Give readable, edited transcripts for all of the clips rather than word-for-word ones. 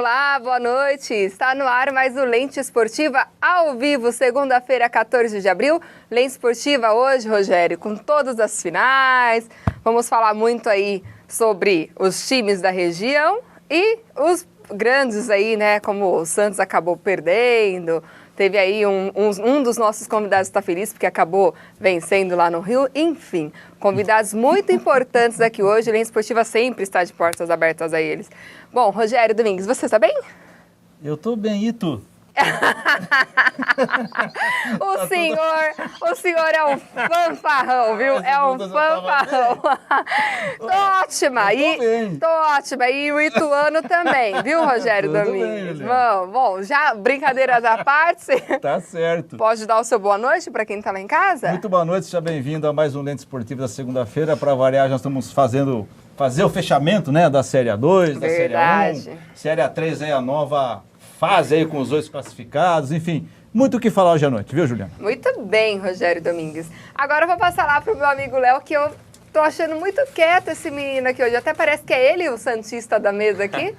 Olá, boa noite. Está no ar mais o Lente Esportiva ao vivo, segunda-feira, 14 de abril. Lente Esportiva hoje, Rogério, com todas as finais. Vamos falar muito aí sobre os times da região e os grandes aí, né, como o Santos acabou perdendo. Teve aí um dos nossos convidados está feliz porque acabou vencendo lá no Rio. Enfim, convidados muito importantes aqui hoje. A Lente Esportiva sempre está de portas abertas a eles. Bom, Rogério Domingues, você está bem? Eu tô bem, e tu? O senhor é um fanfarrão, viu? É um fanfarrão. Tô ótima. E o Ituano também, viu, Rogério Domingues? Bom, já brincadeiras à parte. Tá certo. Pode dar o seu boa noite para quem tá lá em casa? Muito boa noite, seja bem-vindo a mais um Lente Esportivo da segunda-feira. Para variar, nós estamos fazer o fechamento, né, da Série A2, da Série A1. Série A3 é a nova fase aí com os dois classificados, enfim, muito o que falar hoje à noite, viu, Juliana? Muito bem, Rogério Domingues. Agora eu vou passar lá pro meu amigo Léo, que eu tô achando muito quieto esse menino aqui hoje. Até parece que é ele o santista da mesa aqui.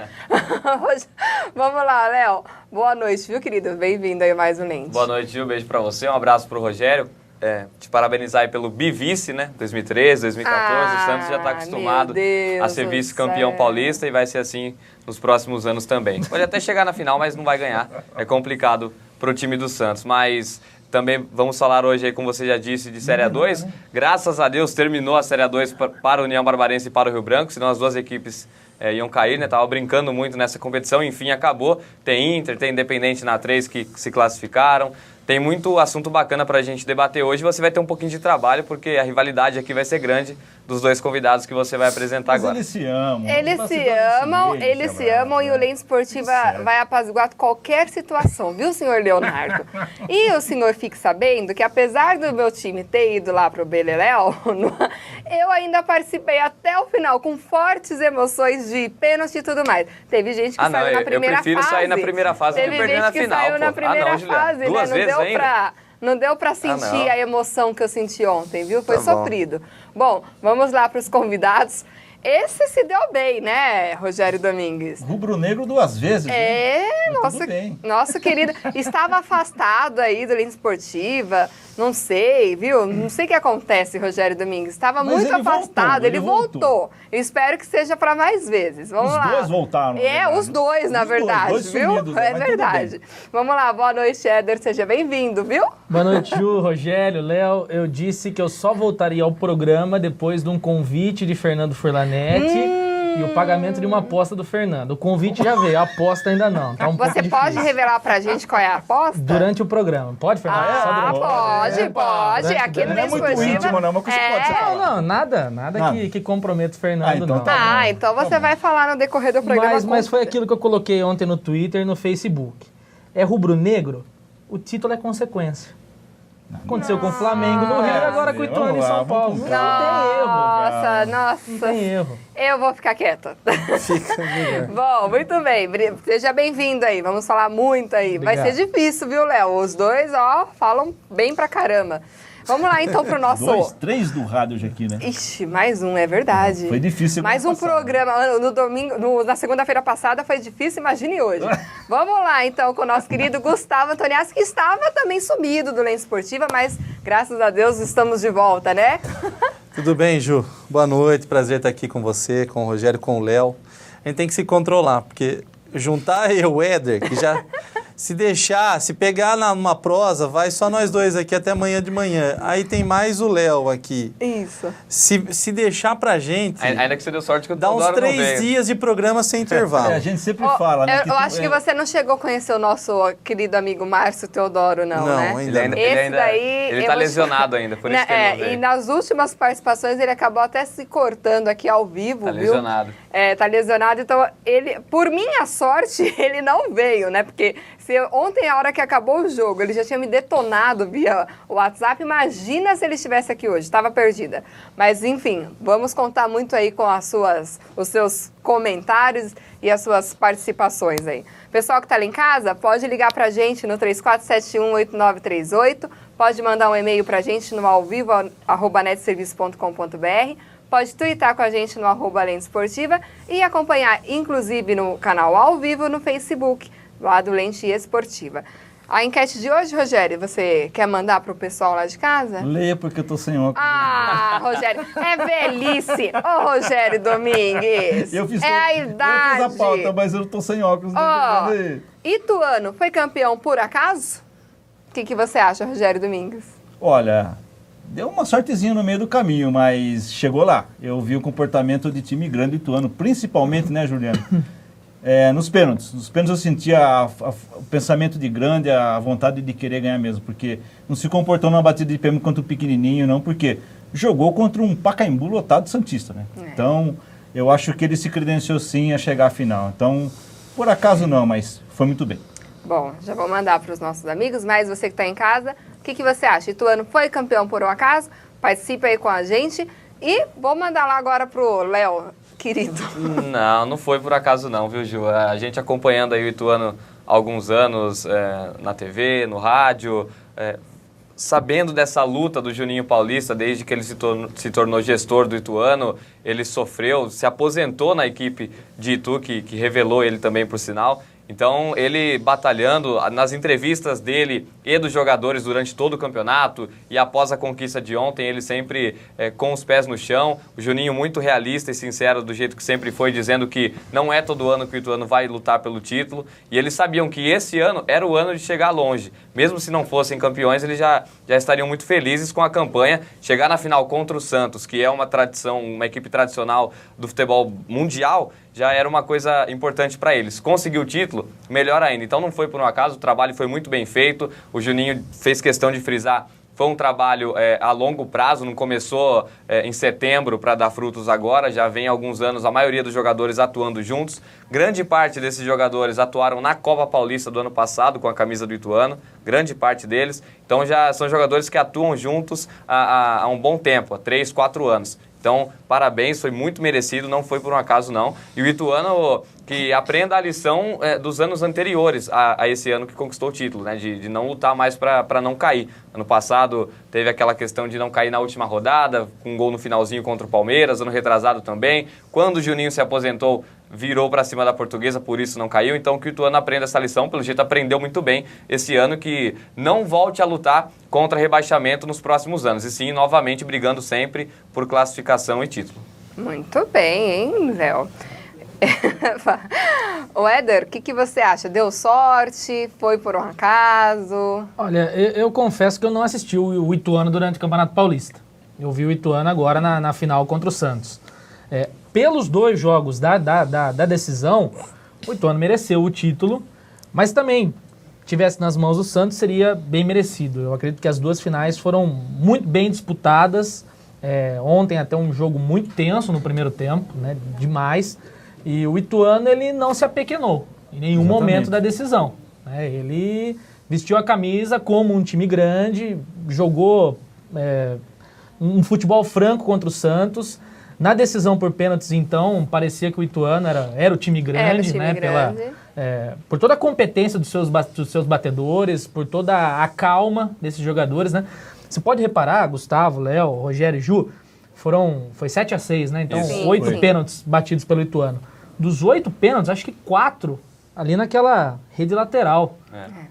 Vamos lá, Léo. Boa noite, viu, querido? Bem-vindo aí a mais um Lente. Boa noite, Gil. Beijo pra você. Um abraço pro Rogério. Te parabenizar aí pelo bivice, né? 2013, 2014. O Santos já está acostumado a ser vice-campeão paulista e vai ser assim nos próximos anos também. Pode até chegar na final, mas não vai ganhar. É complicado pro time do Santos. Mas também vamos falar hoje aí, como você já disse, de Série A2. Graças a Deus terminou a Série A2 para a União Barbarense e para o Rio Branco, senão as duas equipes iam cair, né? Tava brincando muito nessa competição, enfim, acabou. Tem Inter, tem Independente na 3 que se classificaram. Tem muito assunto bacana pra gente debater hoje. Você vai ter um pouquinho de trabalho, porque a rivalidade aqui vai ser grande dos dois convidados que você vai apresentar agora. Eles se amam. Eles se amam e o Lente Esportiva vai apaziguar qualquer situação, viu, senhor Leonardo? E o senhor fique sabendo que apesar do meu time ter ido lá pro Beleléu, eu ainda participei até o final, com fortes emoções de pênalti e tudo mais. Teve gente que saiu na primeira fase. Eu prefiro sair na primeira fase do que perder na final. Teve gente que saiu na primeira fase, duas né? vezes Não deu pra sentir a emoção que eu senti ontem, viu? Foi sofrido. Bom, vamos lá para os convidados. Esse se deu bem, né, Rogério Domingues? Rubro-negro duas vezes. Nosso querido. Estava afastado aí do Lente Esportiva, não sei, viu? Não sei o que acontece, Rogério Domingues. Estava muito afastado, ele voltou. Eu espero que seja para mais vezes. Vamos lá. Os dois voltaram. Os dois, na verdade, viu? Sumidos, é verdade. Vamos lá, boa noite, Éder. Seja bem-vindo, viu? Boa noite, Ju, Rogério, Léo. Eu disse que eu só voltaria ao programa depois de um convite de Fernando Furlanete e o pagamento de uma aposta do Fernando. O convite já veio, a aposta ainda não. Tá Você pode revelar pra gente qual é a aposta? Durante o programa. Pode, Fernando? Pode. Aqui no Lente Esportiva. Não é muito íntimo, não, mas você pode falar. Não, nada que comprometa o Fernando, então não. Então você vai falar no decorrer do programa. Mas foi aquilo que eu coloquei ontem no Twitter e no Facebook. É rubro-negro, o título é consequência. Aconteceu com o Flamengo no Rio, agora com o Ituano em São Paulo. Não tem erro. Nossa. Não tem erro. Eu vou ficar quieta. Bom, muito bem. Seja bem-vindo aí. Vamos falar muito aí. Obrigado. Vai ser difícil, viu, Léo? Os dois, falam bem pra caramba. Vamos lá, então, pro nosso... 3 do rádio hoje aqui, né? Ixi, mais um, é verdade. Foi difícil. Mais um programa. No domingo, na segunda-feira passada foi difícil, imagine hoje. Vamos lá, então, com o nosso querido Gustavo Antoniazzi, que estava também sumido do Lente Esportiva, mas, graças a Deus, estamos de volta, né? Tudo bem, Ju? Boa noite, prazer estar aqui com você, com o Rogério, com o Léo. A gente tem que se controlar, porque juntar eu e o Éder, que já... Se pegar numa prosa, vai só nós dois aqui até amanhã de manhã. Aí tem mais o Léo aqui. Isso. Se deixar pra gente... Ainda que você deu sorte que eu dá uns 3 dias de programa sem intervalo. A gente sempre fala, né? Eu acho que você não chegou a conhecer o nosso querido amigo Márcio Teodoro, não, né? Não, ainda não. Ele tá lesionado ainda, por isso que ele não veio. E nas últimas participações ele acabou até se cortando aqui ao vivo, viu? Lesionado. Tá lesionado, então ele, por minha sorte, ele não veio, né? Porque ontem, a hora que acabou o jogo, ele já tinha me detonado via WhatsApp. Imagina se ele estivesse aqui hoje, estava perdida. Mas, enfim, vamos contar muito aí com os seus comentários e as suas participações aí. Pessoal que está ali em casa, pode ligar para a gente no 3471-8938, pode mandar um e-mail para a gente no alvivo@netserviço.com.br, Pode twittar com a gente no @Lente Esportiva e acompanhar, inclusive, no canal ao vivo no Facebook, lá do Lente Esportiva. A enquete de hoje, Rogério, você quer mandar para o pessoal lá de casa? Leia, porque eu tô sem óculos. Ah, Rogério, é velhice. Ô, Rogério Domingues, Eu fiz a idade. Eu fiz a pauta, mas eu tô sem óculos. Ituano foi campeão por acaso? O que você acha, Rogério Domingues? Olha, deu uma sortezinha no meio do caminho, mas chegou lá. Eu vi o comportamento de time grande do Ituano, principalmente, né, Juliano? Nos pênaltis. Nos pênaltis eu sentia o pensamento de grande, a vontade de querer ganhar mesmo, porque não se comportou numa batida de pênalti contra o pequenininho, não, porque jogou contra um Pacaembu lotado santista, né? Então, eu acho que ele se credenciou sim a chegar à final. Então, por acaso não, mas foi muito bem. Bom, já vou mandar para os nossos amigos, mas você que está em casa, o que você acha? Ituano foi campeão por um acaso? Participe aí com a gente e vou mandar lá agora pro Léo, querido. Não foi por acaso não, viu, Ju? A gente acompanhando aí o Ituano há alguns anos na TV, no rádio, sabendo dessa luta do Juninho Paulista, desde que ele se tornou gestor do Ituano, ele sofreu, se aposentou na equipe de Itu, que revelou ele também, por sinal. Então, ele batalhando nas entrevistas dele e dos jogadores durante todo o campeonato e após a conquista de ontem, ele sempre com os pés no chão. O Juninho muito realista e sincero do jeito que sempre foi, dizendo que não é todo ano que o Ituano vai lutar pelo título. E eles sabiam que esse ano era o ano de chegar longe. Mesmo se não fossem campeões, eles já estariam muito felizes com a campanha. Chegar na final contra o Santos, que é uma tradição, uma equipe tradicional do futebol mundial, já era uma coisa importante para eles. Conseguiu o título, melhor ainda. Então não foi por um acaso, o trabalho foi muito bem feito. O Juninho fez questão de frisar, foi um trabalho a longo prazo, não começou em setembro para dar frutos agora, já vem há alguns anos a maioria dos jogadores atuando juntos. Grande parte desses jogadores atuaram na Copa Paulista do ano passado com a camisa do Ituano, grande parte deles. Então já são jogadores que atuam juntos há um bom tempo, há 3, 4 anos. Então, parabéns, foi muito merecido, não foi por um acaso não. E o Ituano que aprenda a lição dos anos anteriores a esse ano que conquistou o título, né? De não lutar mais para não cair. Ano passado teve aquela questão de não cair na última rodada, com um gol no finalzinho contra o Palmeiras, ano retrasado também. Quando o Juninho se aposentou, virou para cima da Portuguesa, por isso não caiu. Então que o Ituano aprenda essa lição, pelo jeito aprendeu muito bem esse ano, que não volte a lutar contra rebaixamento nos próximos anos, e sim, novamente, brigando sempre por classificação e título. Muito bem, hein, Léo? O Éder, o que você acha? Deu sorte? Foi por um acaso? Olha, eu confesso que eu não assisti o Ituano durante o Campeonato Paulista. Eu vi o Ituano agora na final contra o Santos. Pelos 2 jogos da decisão, o Ituano mereceu o título, mas também, tivesse nas mãos do Santos, seria bem merecido. Eu acredito que as 2 finais foram muito bem disputadas. Ontem até um jogo muito tenso no primeiro tempo, né, demais. E o Ituano, ele não se apequenou em nenhum momento da decisão. Né? Ele vestiu a camisa como um time grande, jogou um futebol franco contra o Santos. Na decisão por pênaltis, então, parecia que o Ituano era o time grande, né? Por toda a competência dos seus batedores, por toda a calma desses jogadores, né? Você pode reparar, Gustavo, Léo, Rogério e Ju, foi 7-6, né? Então, 8 pênaltis batidos pelo Ituano. Dos 8 pênaltis, acho que 4 ali naquela rede lateral.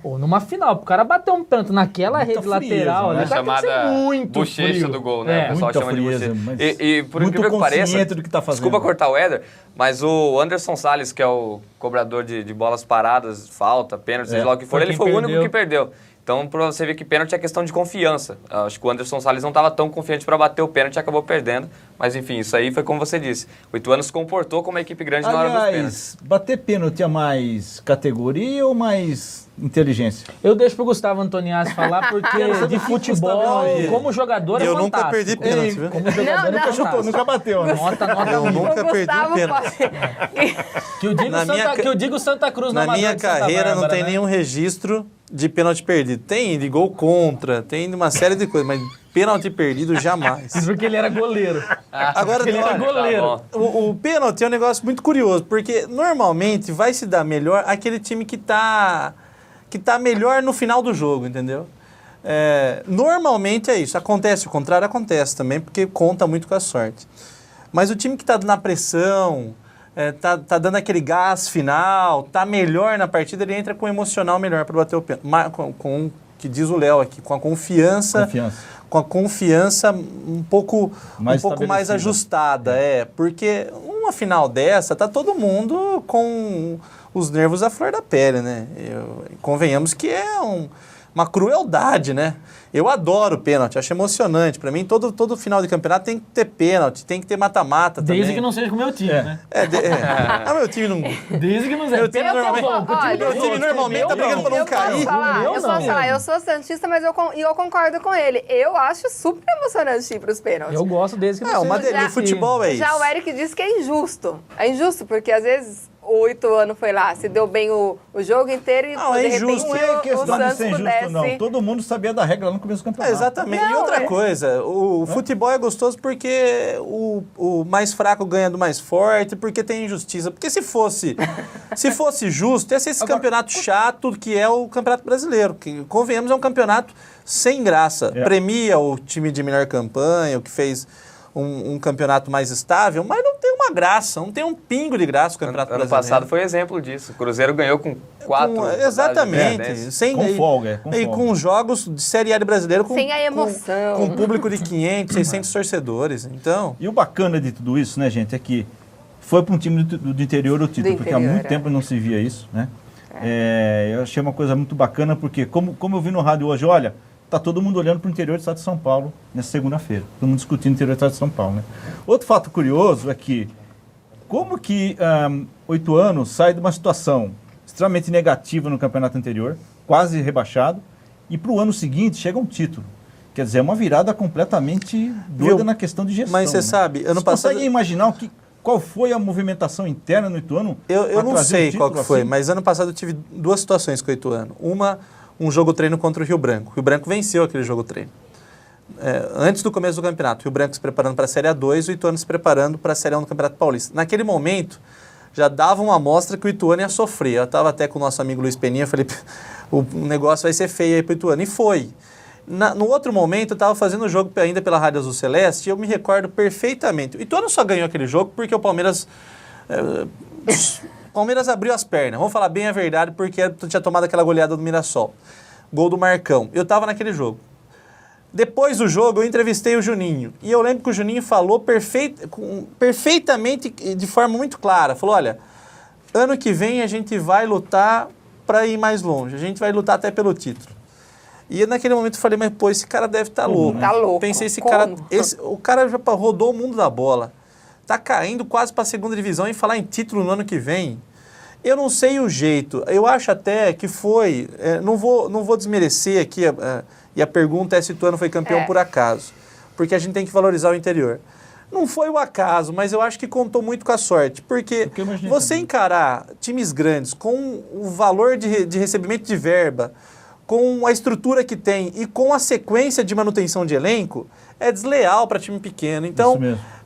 Ou numa final, o cara bater um pênalti naquela muita rede lateral, né? Chamada bochecha do gol, né? O pessoal chama de bochecha. E por incrível que pareça, do que tá fazendo. Desculpa cortar o Éder, mas o Anderson Salles, que é o cobrador de bolas paradas, falta, pênalti, seja lá o que for, ele foi o único que perdeu. Então, pra você ver que pênalti é questão de confiança. Acho que o Anderson Salles não estava tão confiante para bater o pênalti e acabou perdendo. Mas, enfim, isso aí foi como você disse. O Ituano se comportou como uma equipe grande na hora dos pênaltis. Bater pênalti é mais categoria ou mais inteligência? Eu deixo pro Gustavo Antoniazzi falar, porque de futebol, como jogador, eu nunca perdi pênalti, viu? Como jogador, nunca chutou, nunca bateu. Né? Eu nunca perdi pênalti. Que eu digo Santa Cruz na minha carreira não tem nenhum registro de pênalti perdido. Tem de gol contra, tem uma série de coisas, mas pênalti perdido jamais. Isso porque ele era goleiro. Agora, ele era goleiro. O pênalti é um negócio muito curioso, porque normalmente vai se dar melhor aquele time que tá melhor no final do jogo, entendeu? Normalmente é isso. Acontece o contrário, acontece também, porque conta muito com a sorte. Mas o time que está na pressão, tá dando aquele gás final, tá melhor na partida, ele entra com o emocional melhor para bater o pênalti. Com que diz o Léo aqui, com a confiança. Com a confiança um pouco mais ajustada. Porque uma final dessa, tá todo mundo com os nervos à flor da pele, né? Convenhamos que é uma crueldade, né? Eu adoro pênalti, acho emocionante. Pra mim, todo final de campeonato tem que ter pênalti, tem que ter mata-mata também. Desde que não seja com o meu time, né? Meu time não... Desde que não seja. Meu time normalmente tá brigando pra não cair. Eu posso falar, eu sou santista, mas eu concordo com ele. Eu acho super emocionante ir pros pênaltis. Eu gosto desde que não seja. Uma delícia, futebol é isso. Já o Eric disse que é injusto. É injusto, porque às vezes... O Ituano foi lá, se deu bem o jogo inteiro e de repente não é questão de ser injusto, não. Todo mundo sabia da regra lá no começo do campeonato. Exatamente. E outra coisa, o futebol é gostoso porque o mais fraco ganha do mais forte, porque tem injustiça. Porque se fosse justo, ia ser esse campeonato chato que é o Campeonato Brasileiro, que, convenhamos, é um campeonato sem graça. Premia o time de melhor campanha, o que fez... Um campeonato mais estável, mas não tem uma graça, não tem um pingo de graça o Campeonato Brasileiro. Ano passado foi exemplo disso. O Cruzeiro ganhou com 4. Exatamente. Com folga. E com jogos de Série A de Brasileiro sem a emoção. Com público de 500, 600 torcedores. Então... E o bacana de tudo isso, né, gente, é que foi para um time do interior o título, porque há muito tempo não se via isso, né? Eu achei uma coisa muito bacana, porque como eu vi no rádio hoje, olha... Está todo mundo olhando para o interior do estado de São Paulo nessa segunda-feira. Todo mundo discutindo o interior do estado de São Paulo, né? Outro fato curioso é que como que o Ituano sai de uma situação extremamente negativa no campeonato anterior, quase rebaixado, e para o ano seguinte chega um título. Quer dizer, é uma virada completamente doida na questão de gestão. Mas você sabe, ano passado... Consegue imaginar qual foi a movimentação interna no Ituano? Eu não sei qual que foi, mas ano passado eu tive duas situações com o Ituano. Um jogo treino contra o Rio Branco. O Rio Branco venceu aquele jogo treino. Antes do começo do campeonato, o Rio Branco se preparando para a Série A2 e o Ituano se preparando para a Série A1 do Campeonato Paulista. Naquele momento, já dava uma amostra que o Ituano ia sofrer. Eu estava até com o nosso amigo Luiz Peninha, falei, o negócio vai ser feio aí para o Ituano. E foi. No outro momento, eu estava fazendo o jogo ainda pela Rádio Azul Celeste e eu me recordo perfeitamente. O Ituano só ganhou aquele jogo porque o Palmeiras... Palmeiras abriu as pernas, vamos falar bem a verdade, porque tinha tomado aquela goleada do Mirassol. Gol do Marcão. Eu estava naquele jogo. Depois do jogo, eu entrevistei o Juninho. E eu lembro que o Juninho falou perfeitamente, de forma muito clara. Falou, olha, ano que vem a gente vai lutar para ir mais longe. A gente vai lutar até pelo título. E naquele momento eu falei, mas pô, esse cara deve estar louco. Tá louco. Pensei, o cara já rodou o mundo da bola. Tá caindo quase para a segunda divisão e falar em título no ano que vem. Eu não sei o jeito. Eu acho até que foi... não vou desmerecer aqui, e a pergunta é se o Ituano foi campeão por acaso. Porque a gente tem que valorizar o interior. Não foi o acaso, mas eu acho que contou muito com a sorte. Porque você encarar times grandes com o valor de recebimento de verba, com a estrutura que tem e com a sequência de manutenção de elenco, é desleal para time pequeno. Então...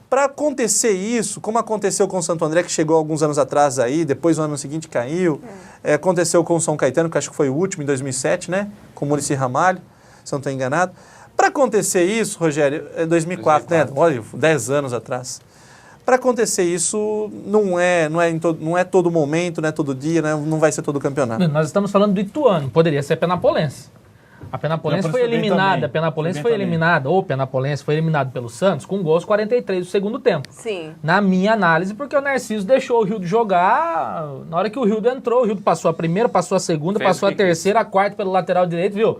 Para acontecer isso, como aconteceu com o Santo André, que chegou alguns anos atrás aí, depois no ano seguinte caiu, aconteceu com o São Caetano, que acho que foi o último, em 2007, né? Com o Muricy Ramalho, se não estou enganado. Para acontecer isso, Rogério, é 2004, né? Olha, 10 anos atrás. Para acontecer isso, não é todo momento, não é todo dia, não vai ser todo campeonato. Nós estamos falando do Ituano, poderia ser Penapolense. A Penapolense foi eliminada, o Penapolense foi eliminado pelo Santos com gols 43 do segundo tempo. Sim. Na minha análise, porque o Narciso deixou o Rildo jogar, na hora que o Rildo entrou, o Rildo passou a primeira, passou a segunda, passou a terceira, a quarta pelo lateral direito, viu?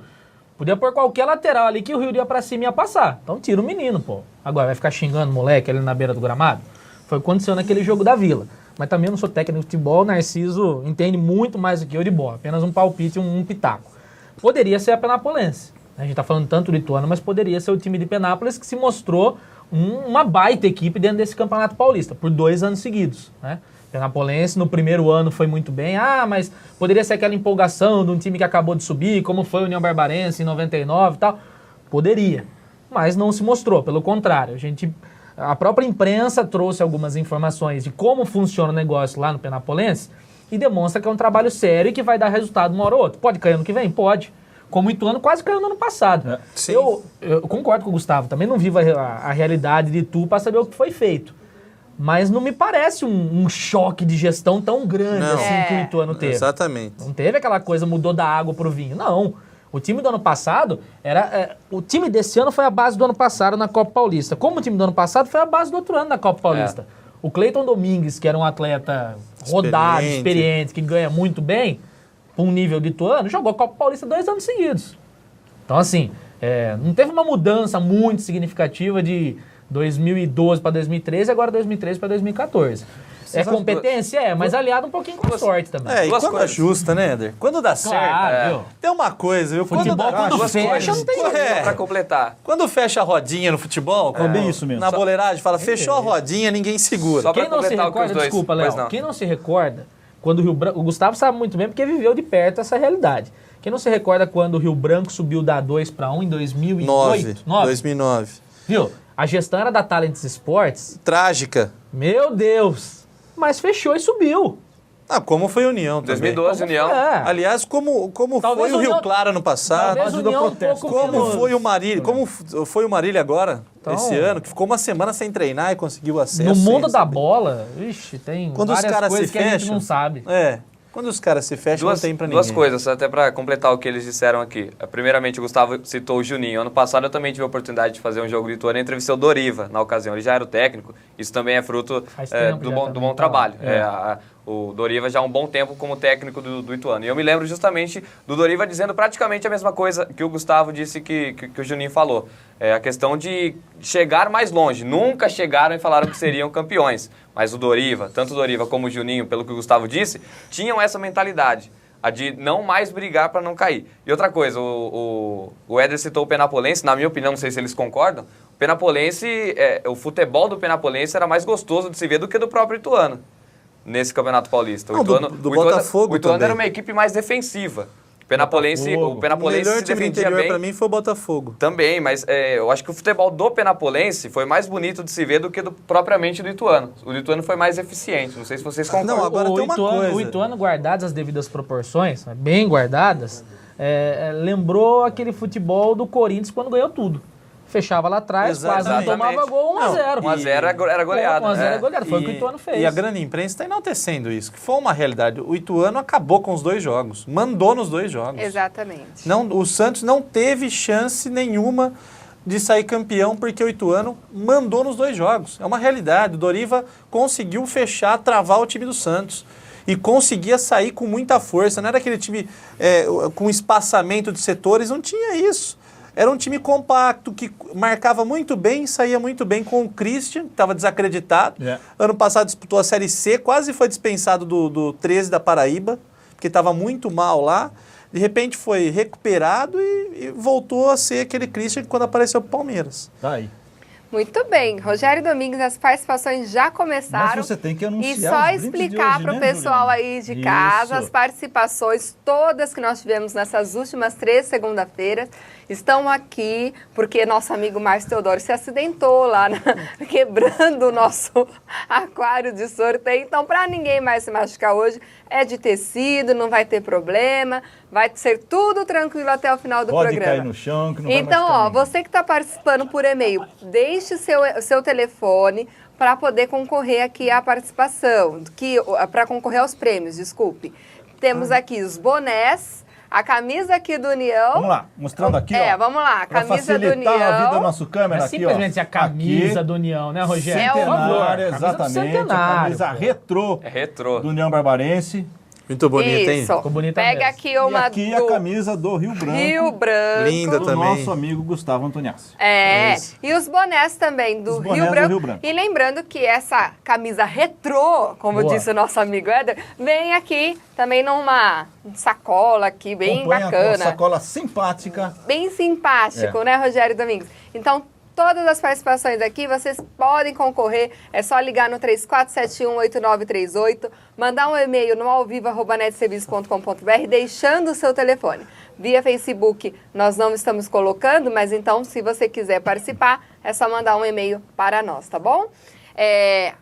Podia pôr qualquer lateral ali que o Rildo ia pra cima e ia passar. Então tira o menino, pô. Agora vai ficar xingando o moleque ali na beira do gramado? Foi o que aconteceu naquele jogo da Vila. Mas também eu não sou técnico de futebol, o Narciso entende muito mais do que eu de bola. Apenas um palpite, um pitaco. Poderia ser a Penapolense. A gente está falando tanto do Ituano, mas poderia ser o time de Penápolis que se mostrou uma baita equipe dentro desse Campeonato Paulista, por 2 anos seguidos. Né? Penapolense no primeiro ano foi muito bem, mas poderia ser aquela empolgação de um time que acabou de subir, como foi o União Barbarense em 99 e tal. Poderia, mas não se mostrou, pelo contrário. A própria imprensa trouxe algumas informações de como funciona o negócio lá no Penapolense, e demonstra que é um trabalho sério e que vai dar resultado uma hora ou outra. Pode cair ano que vem? Pode. Como o Ituano quase caiu no ano passado. Eu concordo com o Gustavo, também não vivo a realidade de Itu para saber o que foi feito. Mas não me parece um choque de gestão tão grande assim que o Ituano teve. Exatamente. Não teve aquela coisa, mudou da água pro vinho. Não. O time do ano passado o time desse ano foi a base do ano passado na Copa Paulista. Como o time do ano passado foi a base do outro ano na Copa Paulista. O Cleiton Domingues, que era um atleta rodado, experiente, que ganha muito bem, para um nível de Ituano, jogou a Copa Paulista 2 anos seguidos. Então, assim, não teve uma mudança muito significativa de 2012 para 2013 e agora 2013 para 2014. Competência? Mas aliado um pouquinho com sorte também. E quando ajusta, né, Éder? Quando dá certo, tem uma coisa, viu? Futebol quando fecha, não tem jeito. Pra completar. Quando fecha a rodinha no futebol, bem isso mesmo. Na boleiragem, fala, fechou a rodinha, ninguém segura. Só quem não se recorda, desculpa, Léo, quem não se recorda, quando o Rio Branco, o Gustavo sabe muito bem porque viveu de perto essa realidade. Quem não se recorda quando o Rio Branco subiu da 2-1 em 2008? 2009. Viu? A gestão era da Talents Sports. Trágica. Meu Deus! Mas fechou e subiu. Como foi a União também. 2012, União. Aliás, como foi o Rio Claro no passado. Como foi o Marília. Como foi o Marília agora, esse ano, que ficou uma semana sem treinar e conseguiu acesso. No mundo da bola, tem várias coisas que a gente não sabe. Quando os caras se fecham, não tem pra ninguém. Duas coisas, até pra completar o que eles disseram aqui. Primeiramente, o Gustavo citou o Juninho. Ano passado eu também tive a oportunidade de fazer um jogo de Ituano e entrevistei o Doriva na ocasião. Ele já era o técnico. Isso também é fruto do bom trabalho. O Doriva já há um bom tempo como técnico do Ituano. E eu me lembro justamente do Doriva dizendo praticamente a mesma coisa que o Gustavo disse que o Juninho falou. A questão de chegar mais longe. Nunca chegaram e falaram que seriam campeões. Mas o Doriva, tanto o Doriva como o Juninho, pelo que o Gustavo disse, tinham essa mentalidade. A de não mais brigar para não cair. E outra coisa, o Éder citou o Penapolense, na minha opinião, não sei se eles concordam, o Penapolense, o futebol do Penapolense era mais gostoso de se ver do que do próprio Ituano. Nesse Campeonato Paulista. O Ituano era uma equipe mais defensiva. O Penapolense melhor se defendia bem. Para mim foi o Botafogo. Também, mas eu acho que o futebol do Penapolense foi mais bonito de se ver do que propriamente do Ituano. O do Ituano foi mais eficiente. Não sei se vocês concordam. Não, agora tem uma coisa. O Ituano, guardadas as devidas proporções, bem guardadas, lembrou aquele futebol do Corinthians quando ganhou tudo. Fechava lá atrás, quase não tomava gol, 1-0. 1-0 era goleada. 1-0 era goleada, foi o que o Ituano fez. E a grande imprensa está enaltecendo isso, que foi uma realidade. O Ituano acabou com os 2 jogos, mandou nos 2 jogos. Exatamente. O Santos não teve chance nenhuma de sair campeão porque o Ituano mandou nos 2 jogos. É uma realidade. O Doriva conseguiu fechar, travar o time do Santos. E conseguia sair com muita força. Não era aquele time com espaçamento de setores, não tinha isso. Era um time compacto, que marcava muito bem, saía muito bem com o Christian, que estava desacreditado. Ano passado disputou a Série C, quase foi dispensado do 13 da Paraíba, porque estava muito mal lá. De repente foi recuperado e voltou a ser aquele Christian quando apareceu para o Palmeiras. Tá aí. Muito bem. Rogério Domingues, as participações já começaram. Mas você tem que anunciar. E só explicar para o pessoal aí de casa, as participações todas que nós tivemos nessas últimas 3 segunda-feiras estão aqui porque nosso amigo Márcio Teodoro se acidentou lá, quebrando o nosso aquário de sorteio. Então, para ninguém mais se machucar hoje, é de tecido, não vai ter problema, vai ser tudo tranquilo até o final do programa. Pode cair no chão, que não vai então, machucar ninguém. Você que está participando por e-mail, deixe seu telefone para poder concorrer aqui à participação, para concorrer aos prêmios, desculpe. Temos aqui os bonés, a camisa aqui do União. Vamos lá, mostrando aqui, ó. Vamos lá, a camisa do União. Pra facilitar a vida do nosso câmera é aqui, ó. Simplesmente a camisa aqui, do União, né, Rogério? Centenária, exatamente. A camisa retrô. Retrô. Do União Barbarense. Muito bonita, hein? Ficou bonita Pega mesmo. aqui uma E aqui a camisa do Rio Branco. Rio Branco. Linda do também. nosso amigo Gustavo Antoniassi. E os bonés também do Rio Branco. E lembrando que essa camisa retrô, como disse o nosso amigo Éder, vem aqui também numa sacola aqui, bem bacana. Uma sacola simpática. Bem simpático, né, Rogério Domingues? Então, todas as participações aqui, vocês podem concorrer, é só ligar no 3471-8938, mandar um e-mail no alvivo@netserviço.com.br, deixando o seu telefone. Via Facebook, nós não estamos colocando, mas então, se você quiser participar, é só mandar um e-mail para nós, tá bom?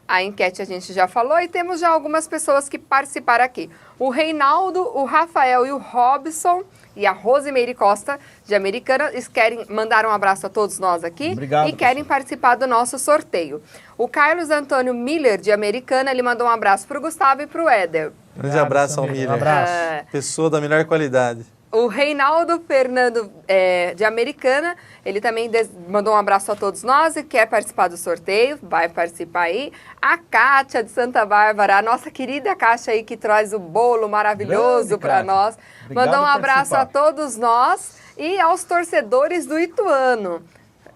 A enquete a gente já falou e temos já algumas pessoas que participaram aqui. O Reinaldo, o Rafael e o Robson e a Rosimeire Costa, de Americana, eles mandaram um abraço a todos nós aqui. Obrigado, e querem participar do nosso sorteio. O Carlos Antônio Miller, de Americana, ele mandou um abraço para o Gustavo e para o Éder. Grande abraço ao Miller. Um abraço. Pessoa da melhor qualidade. O Reinaldo Fernando, de Americana, ele também mandou um abraço a todos nós e quer participar do sorteio, vai participar aí. A Kátia de Santa Bárbara, a nossa querida Kátia aí que traz o bolo maravilhoso para nós. Obrigado, mandou um abraço a todos nós e aos torcedores do Ituano.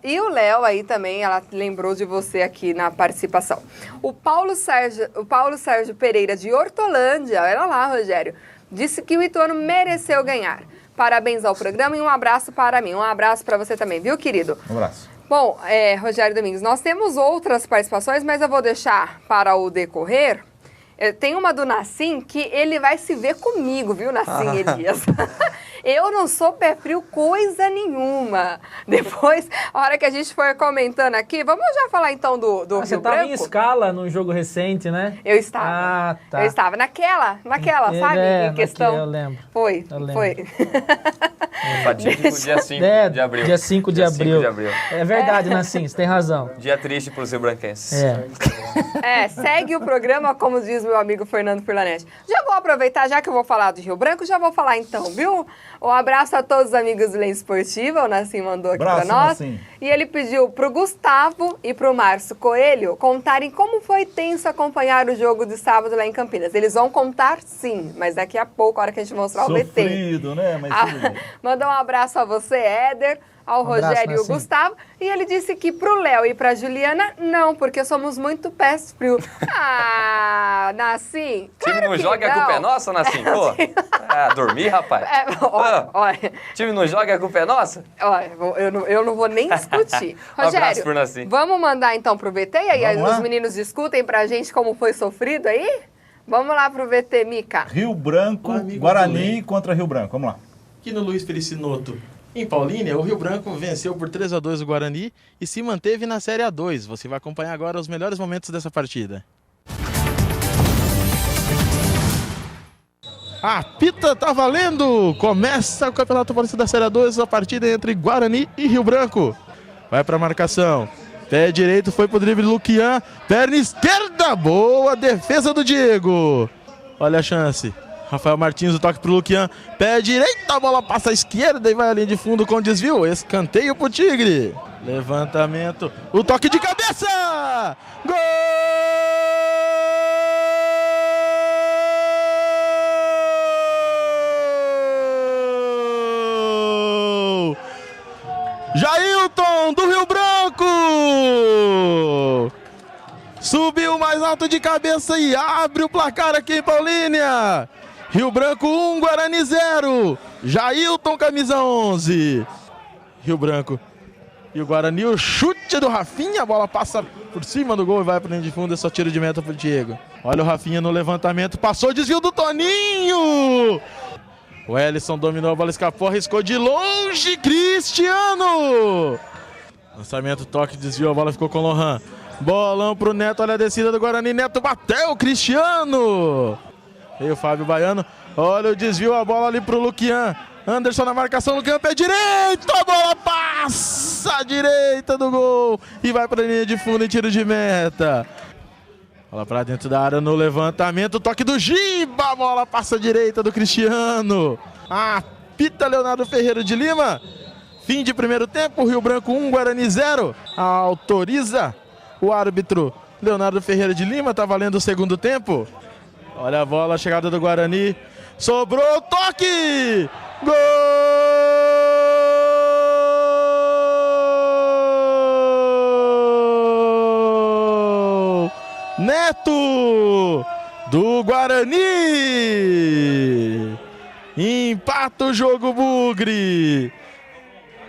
E o Léo aí também, ela lembrou de você aqui na participação. O Paulo Sérgio Pereira de Hortolândia, olha lá, Rogério, disse que o Ituano mereceu ganhar. Parabéns ao programa e um abraço para mim. Um abraço para você também, viu, querido? Um abraço. Bom, Rogério Domingos, nós temos outras participações, mas eu vou deixar para o decorrer. Tem uma do Nassim que ele vai se ver comigo, viu, Nassim Elias? Eu não sou pé frio coisa nenhuma. Depois, a hora que a gente for comentando aqui, vamos já falar então do Rio Branco? Você estava em escala num jogo recente, né? Eu estava. Ah, tá. Eu estava naquela, sabe? Em questão. Eu lembro. Foi. Fatídico dia 5 de abril. Dia 5 de abril. É verdade, Nassim, você tem razão. Dia triste para os rio-branquenses. Segue o programa, como diz meu amigo Fernando Furlanete. Já vou aproveitar, já que eu vou falar do Rio Branco, já vou falar então, viu? Um abraço a todos os amigos do Lens Esportiva, o Nassim mandou aqui para nós. Nassim. E ele pediu pro Gustavo e pro Márcio Coelho contarem como foi tenso acompanhar o jogo de sábado lá em Campinas. Eles vão contar sim, mas daqui a pouco, a hora que a gente mostrar o VT. Sofrido, né? Mas Mandou um abraço a você, Éder, ao Rogério e o Gustavo. E ele disse que pro Léo e pra Juliana, não, porque somos muito pés frio. Nassim. O time não joga, a culpa é nossa, Nassim? Pô, dormir, rapaz. Olha. Time não joga, a culpa é nossa? Olha, eu não vou nem discutir. Rogério, pro Nassim. Vamos mandar então pro VT e aí os meninos discutem pra gente como foi sofrido aí? Vamos lá pro VT, Mica. Rio Branco, Guarani contra Rio Branco. Vamos lá. Aqui no Luiz Felicinoto, em Paulínia, o Rio Branco venceu por 3-2 o Guarani e se manteve na Série A2. Você vai acompanhar agora os melhores momentos dessa partida. A pita tá valendo! Começa o Campeonato Paulista da Série A2, a partida entre Guarani e Rio Branco. Vai pra marcação. Pé direito foi pro drible Luquian. Perna esquerda, boa defesa do Diego. Olha a chance. Rafael Martins, o toque pro Luquian. Pé direito, a bola passa à esquerda e vai à linha de fundo com desvio. Escanteio pro Tigre. Levantamento. O toque de cabeça! Gol! Jailton do Rio Branco! Subiu mais alto de cabeça e abre o placar aqui em Paulínia. Rio Branco 1, Guarani 0. Jailton, camisa 11. Rio Branco e o Guarani, o chute do Rafinha. A bola passa por cima do gol e vai para dentro de fundo. É só tiro de meta pro Diego. Olha o Rafinha no levantamento. Passou, desvio do Toninho. O Ellison dominou, a bola escapou, arriscou de longe. Cristiano. Lançamento, toque, desvio, a bola ficou com o Lohan. Bolão pro Neto, olha a descida do Guarani. Neto bateu, Cristiano. E o Fábio Baiano, olha o desvio, a bola ali pro Luquian. Anderson na marcação, Luquian, pé direito, a bola passa à direita do gol e vai pra linha de fundo em tiro de meta. Bola pra dentro da área no levantamento, toque do Giba, a bola passa à direita do Cristiano. Apita Leonardo Ferreira de Lima. Fim de primeiro tempo, Rio Branco 1, Guarani 0. Autoriza o árbitro Leonardo Ferreira de Lima, tá valendo o segundo tempo. Olha a bola, a chegada do Guarani. Sobrou, toque! Gol! Neto do Guarani! Empata o jogo, Bugre!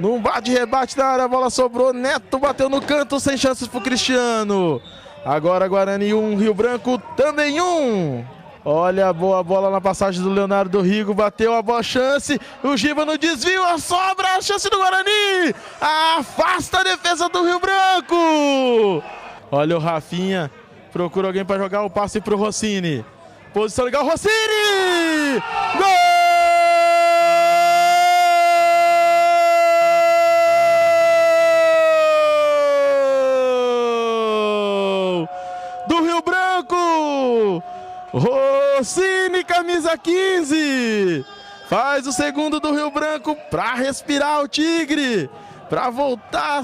Num bate-rebate na área, a bola sobrou. Neto bateu no canto, sem chances pro Cristiano. Agora Guarani 1, Rio Branco também 1. Olha a boa bola na passagem do Leonardo Rigo. Bateu a boa chance. O Giba no desvio. A sobra, a chance do Guarani. Afasta a defesa do Rio Branco. Olha o Rafinha. Procura alguém para jogar o passe pro Rossini. Posição legal, Rossini! Gol! Do Rio Branco! Rossini, camisa 15! Faz o segundo do Rio Branco para respirar o Tigre, para voltar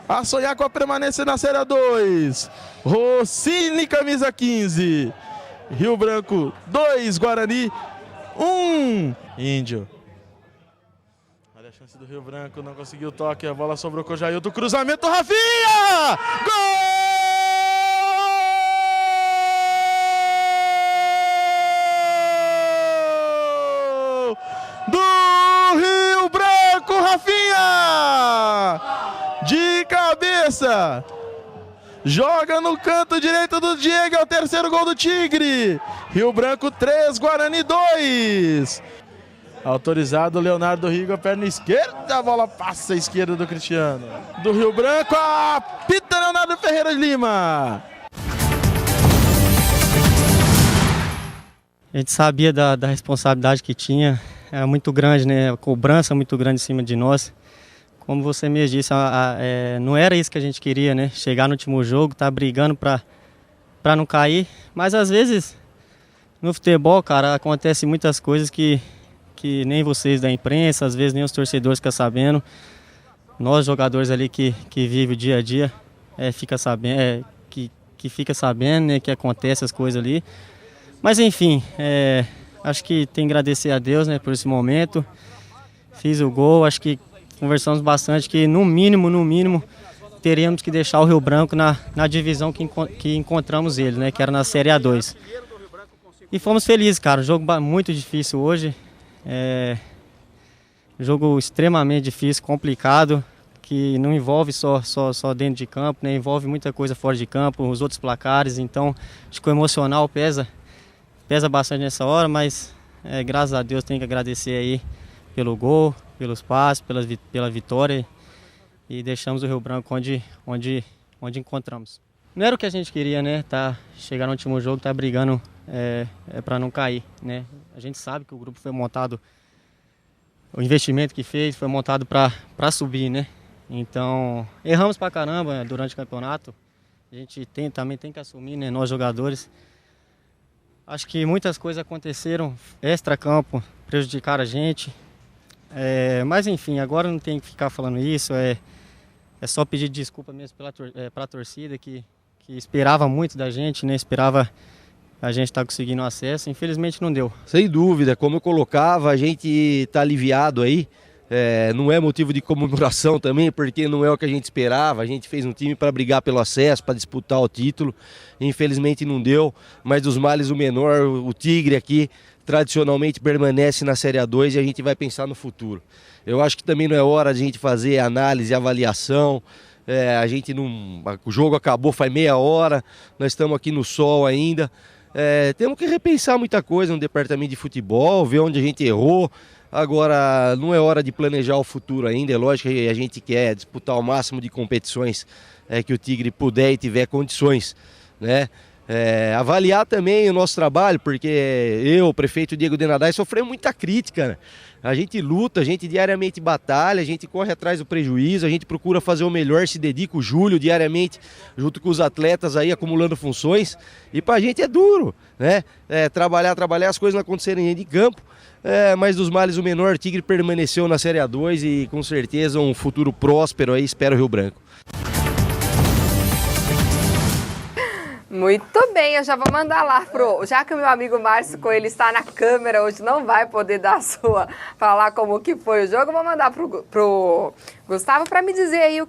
a sonhar com a permanência na Série 2. Rossini, camisa 15. Rio Branco 2, Guarani 1. Índio. Olha a chance do Rio Branco, não conseguiu o toque, a bola sobrou com o Jailton, cruzamento, Rafinha! Gol! Do Rio Branco, Rafinha! De cabeça! Joga no canto direito do Diego, é o terceiro gol do Tigre. Rio Branco 3, Guarani 2. Autorizado Leonardo Rigo, perna esquerda, a bola passa à esquerda do Cristiano. Do Rio Branco, apita Leonardo Ferreira de Lima. A gente sabia da responsabilidade que tinha, era muito grande, né? A cobrança muito grande em cima de nós. Como você mesmo disse, não era isso que a gente queria, né? Chegar no último jogo, tá brigando para não cair. Mas às vezes, no futebol, cara, acontece muitas coisas que nem vocês da imprensa, às vezes nem os torcedores ficam sabendo. Nós, jogadores ali que vivem o dia a dia, fica sabendo, que fica sabendo, né, que acontece as coisas ali. Mas enfim, acho que tem que agradecer a Deus, né, por esse momento. Fiz o gol, acho que conversamos bastante que no mínimo, teríamos que deixar o Rio Branco na divisão que encontramos ele, né, que era na Série A2. E fomos felizes, cara. Jogo muito difícil hoje. Jogo extremamente difícil, complicado, que não envolve só dentro de campo, né, envolve muita coisa fora de campo, os outros placares. Então, acho que o emocional pesa bastante nessa hora, mas graças a Deus tenho que agradecer aí pelo gol, pelos passes, pela vitória, e deixamos o Rio Branco onde encontramos. Não era o que a gente queria, né? Chegar no último jogo, brigando para não cair, né? A gente sabe que o grupo foi montado, o investimento que fez foi montado para subir, né? Então, erramos pra caramba durante o campeonato. A gente também tem que assumir, né? Nós jogadores. Acho que muitas coisas aconteceram extra-campo, prejudicaram a gente. Mas enfim, agora não tem que ficar falando isso, é só pedir desculpa mesmo para a torcida que esperava muito da gente, né? Esperava a gente estar conseguindo acesso, infelizmente não deu. Sem dúvida, como eu colocava, a gente está aliviado aí, não é motivo de comemoração também, porque não é o que a gente esperava, a gente fez um time para brigar pelo acesso, para disputar o título, infelizmente não deu, mas dos males o menor, o Tigre aqui tradicionalmente permanece na Série A2 e a gente vai pensar no futuro. Eu acho que também não é hora de a gente fazer análise, avaliação, o jogo acabou faz meia hora, nós estamos aqui no sol ainda, temos que repensar muita coisa no departamento de futebol, ver onde a gente errou. Agora, não é hora de planejar o futuro ainda, é lógico que a gente quer disputar o máximo de competições que o Tigre puder e tiver condições, né? Avaliar também o nosso trabalho, porque eu, o prefeito Diego Denadai, sofremos muita crítica, né? A gente luta, a gente diariamente batalha, a gente corre atrás do prejuízo, a gente procura fazer o melhor, se dedica o Júlio diariamente junto com os atletas aí acumulando funções, e pra gente é duro, né? Trabalhar, as coisas não acontecerem dentro de campo, mas dos males o menor, o Tigre permaneceu na Série A2 e com certeza um futuro próspero aí, espera o Rio Branco. Muito bem, eu já vou mandar lá já que o meu amigo Márcio Coelho está na câmera hoje, não vai poder falar como que foi o jogo, eu vou mandar pro Gustavo para me dizer aí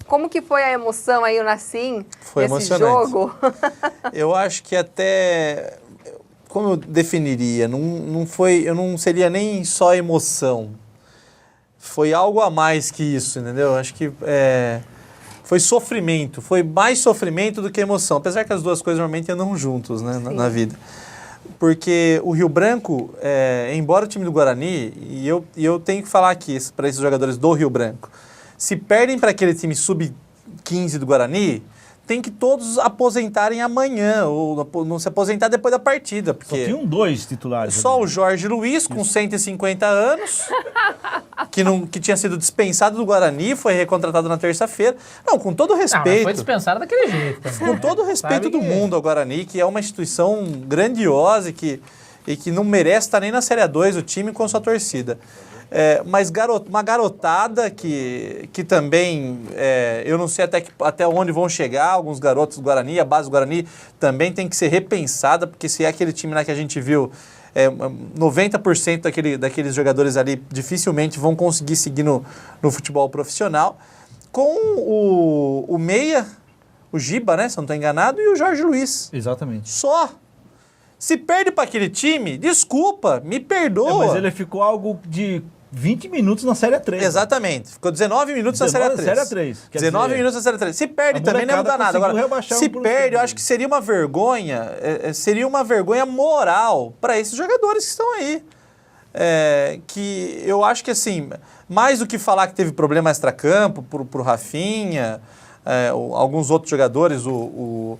como que foi a emoção aí, o Nassim, nesse jogo. Eu acho que até, como eu definiria, eu não seria nem só emoção, foi algo a mais que isso, entendeu? Acho que foi sofrimento, foi mais sofrimento do que emoção, apesar que as duas coisas normalmente andam juntos, né, na vida. Porque o Rio Branco, embora o time do Guarani, e eu tenho que falar aqui para esses jogadores do Rio Branco, se perdem para aquele time sub-15 do Guarani, tem que todos aposentarem amanhã, ou não se aposentar depois da partida. Porque só tinham 2 titulares. Só o Jorge Luiz, com 150 anos, que tinha sido dispensado do Guarani, foi recontratado na terça-feira. Não, com todo respeito... foi dispensado daquele jeito também. Com todo o respeito do mundo ao Guarani, que é uma instituição grandiosa e que não merece estar nem na Série A2, o time com sua torcida. Mas uma garotada que também, eu não sei até onde vão chegar, alguns garotos do Guarani, a base do Guarani também tem que ser repensada, porque se é aquele time lá que a gente viu, 90% daqueles jogadores ali dificilmente vão conseguir seguir no futebol profissional, com o Meia, o Giba, né, se eu não estou enganado, e o Jorge Luiz. Exatamente. Só. Se perde para aquele time, desculpa, me perdoa. Mas ele ficou algo de 20 minutos na Série 3. Exatamente. Ficou 19 minutos na Série 3. Série 3. 19 minutos na Série 3. Se perde também não muda nada. Agora, se perde, eu acho que seria uma vergonha moral para esses jogadores que estão aí. Que eu acho que, assim, mais do que falar que teve problema extracampo pro Rafinha, alguns outros jogadores, o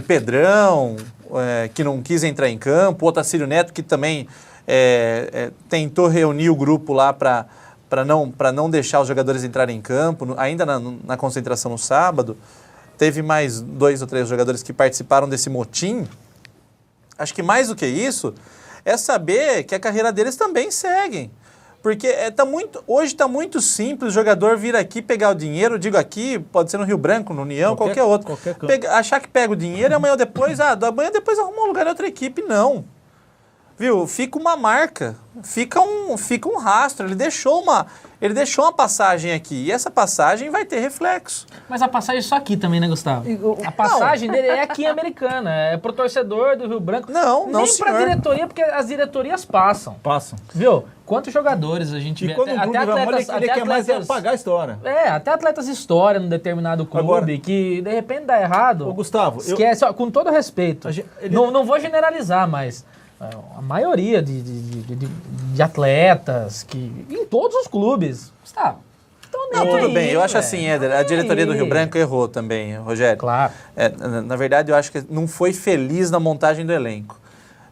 Pedrão, que não quis entrar em campo, o Otacílio Neto, que também tentou reunir o grupo lá para não deixar os jogadores entrarem em campo, ainda na concentração no sábado. Teve mais 2 ou 3 jogadores que participaram desse motim. Acho que mais do que isso, é saber que a carreira deles também segue. Porque hoje está muito simples o jogador vir aqui, pegar o dinheiro, digo aqui, pode ser no Rio Branco, no União, qualquer outro. Achar que pega o dinheiro e amanhã depois arruma um lugar em outra equipe, não. Viu? Fica uma marca, fica um rastro. Ele deixou uma passagem aqui e essa passagem vai ter reflexo. Mas a passagem é só aqui também, né, Gustavo? A passagem dele é aqui em Americana, é pro torcedor do Rio Branco. Não, nem senhor. pra diretoria, porque as diretorias passam. Viu? Quantos jogadores a gente vê? Quando até atletas, ele quer mais apagar a história. Até atletas de história num determinado clube. Agora, que de repente dá errado. Ô, Gustavo, esquece, com todo respeito. Não vou generalizar, mas a maioria de atletas em todos os clubes, Gustavo. Tudo bem. Eu acho assim, Éder, a diretoria do Rio Branco errou também, Rogério. Claro. Na verdade, eu acho que não foi feliz na montagem do elenco.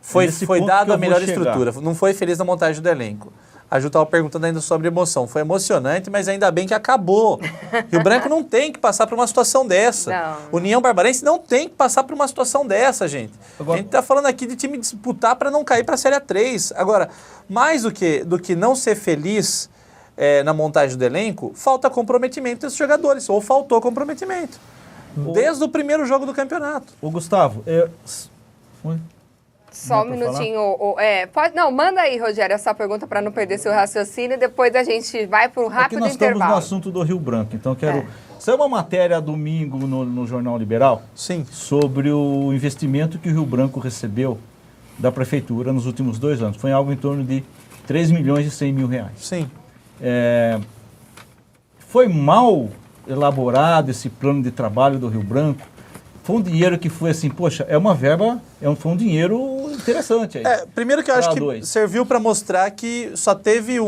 Foi dado a melhor estrutura. Não foi feliz na montagem do elenco. A Ju estava perguntando ainda sobre emoção. Foi emocionante, mas ainda bem que acabou. Rio Branco não tem que passar por uma situação dessa. Não. União Barbarense não tem que passar por uma situação dessa, gente. Agora, a gente está falando aqui de time disputar para não cair para a Série A3. Agora, mais do que não ser feliz na montagem do elenco, falta comprometimento desses jogadores, ou faltou comprometimento. Desde o primeiro jogo do campeonato. Ô, Gustavo, só um minutinho. Manda aí, Rogério, essa pergunta para não perder seu raciocínio e depois a gente vai para um rápido nós intervalo. Estamos no assunto do Rio Branco, então eu quero... Saiu uma matéria domingo no Jornal Liberal. Sim. Sobre o investimento que o Rio Branco recebeu da Prefeitura nos últimos 2 anos. Foi algo em torno de 3 milhões e 100 mil reais. Sim. Foi mal elaborado esse plano de trabalho do Rio Branco? Foi um dinheiro que foi assim, poxa, é uma verba, foi um dinheiro interessante aí. Primeiro que eu acho que serviu para mostrar que só teve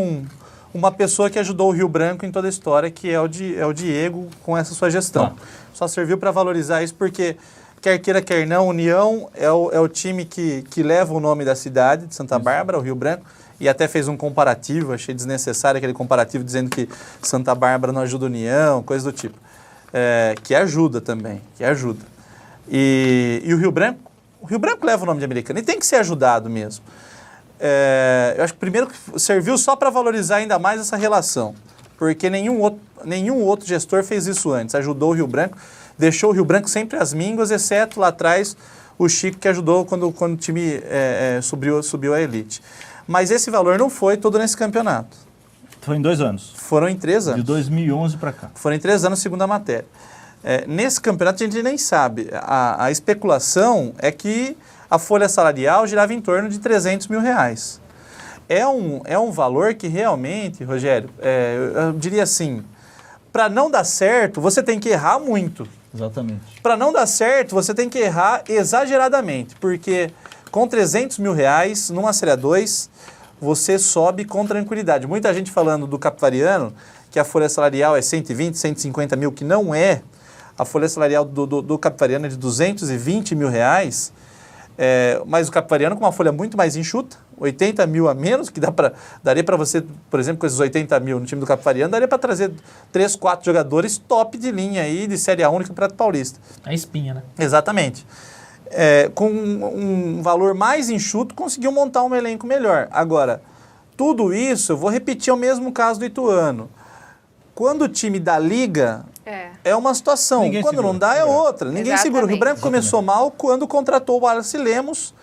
uma pessoa que ajudou o Rio Branco em toda a história, que é o Diego, com essa sua gestão. Só serviu para valorizar isso porque, quer queira, quer não, União é o time que leva o nome da cidade de Santa Bárbara, o Rio Branco, e até fez um comparativo, achei desnecessário aquele comparativo dizendo que Santa Bárbara não ajuda a União, coisa do tipo. Que ajuda também, que ajuda. E o Rio Branco leva o nome de Americana e tem que ser ajudado mesmo. Eu acho que primeiro serviu só para valorizar ainda mais essa relação, porque nenhum outro gestor fez isso antes, ajudou o Rio Branco, deixou o Rio Branco sempre às mínguas, exceto lá atrás o Chico, que ajudou quando o time subiu à elite. Mas esse valor não foi todo nesse campeonato. Foi em 2 anos. Foram em 3 anos. De 2011 para cá. Foram em 3 anos, segundo a matéria. Nesse campeonato a gente nem sabe. A especulação é que a folha salarial girava em torno de 300 mil reais. É um valor que realmente, Rogério, eu diria assim, para não dar certo, você tem que errar muito. Exatamente. Para não dar certo, você tem que errar exageradamente, porque com 300 mil reais, numa Série A2, você sobe com tranquilidade. Muita gente falando do Capivariano, que a folha salarial é 120, 150 mil, que não é. a folha salarial do Capivariano é de R$220 mil, mas o Capivariano com uma folha muito mais enxuta, 80 mil a menos, que daria para você, por exemplo, com esses 80 mil no time do Capivariano, daria para trazer 3, 4 jogadores top de linha aí, de Série A única para o Paulista. A espinha, né? Exatamente. Com um valor mais enxuto, conseguiu montar um elenco melhor. Agora, tudo isso, eu vou repetir o mesmo caso do Ituano. Quando o time dá liga, é uma situação. Ninguém quando segura. não dá, é outra. Ninguém Exatamente. segura. O Rio Branco começou mal quando contratou o Wallace Lemos,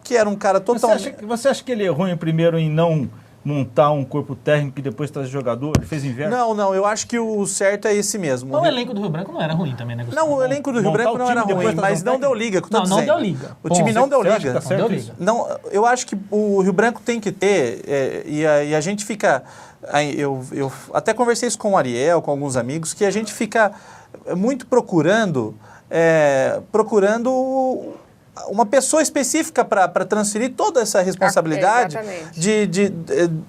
que era um cara totalmente... Você acha que ele errou primeiro em não montar um corpo técnico e depois trazer jogador? Ele fez inverno? Não, eu acho que o certo é esse mesmo. Mas o elenco do Rio Branco não era ruim também, né, Gustavo? Não, o elenco do Rio Montar Branco o não time era depois ruim, trazer mas um não técnico? deu liga, que eu tô Não dizendo. deu liga. O time não deu Você acha que liga. tá certo Não deu isso? liga. Não, eu acho que o Rio Branco tem que ter, e a gente fica... Eu até conversei isso com o Ariel, com alguns amigos, que a gente fica muito procurando uma pessoa específica para transferir toda essa responsabilidade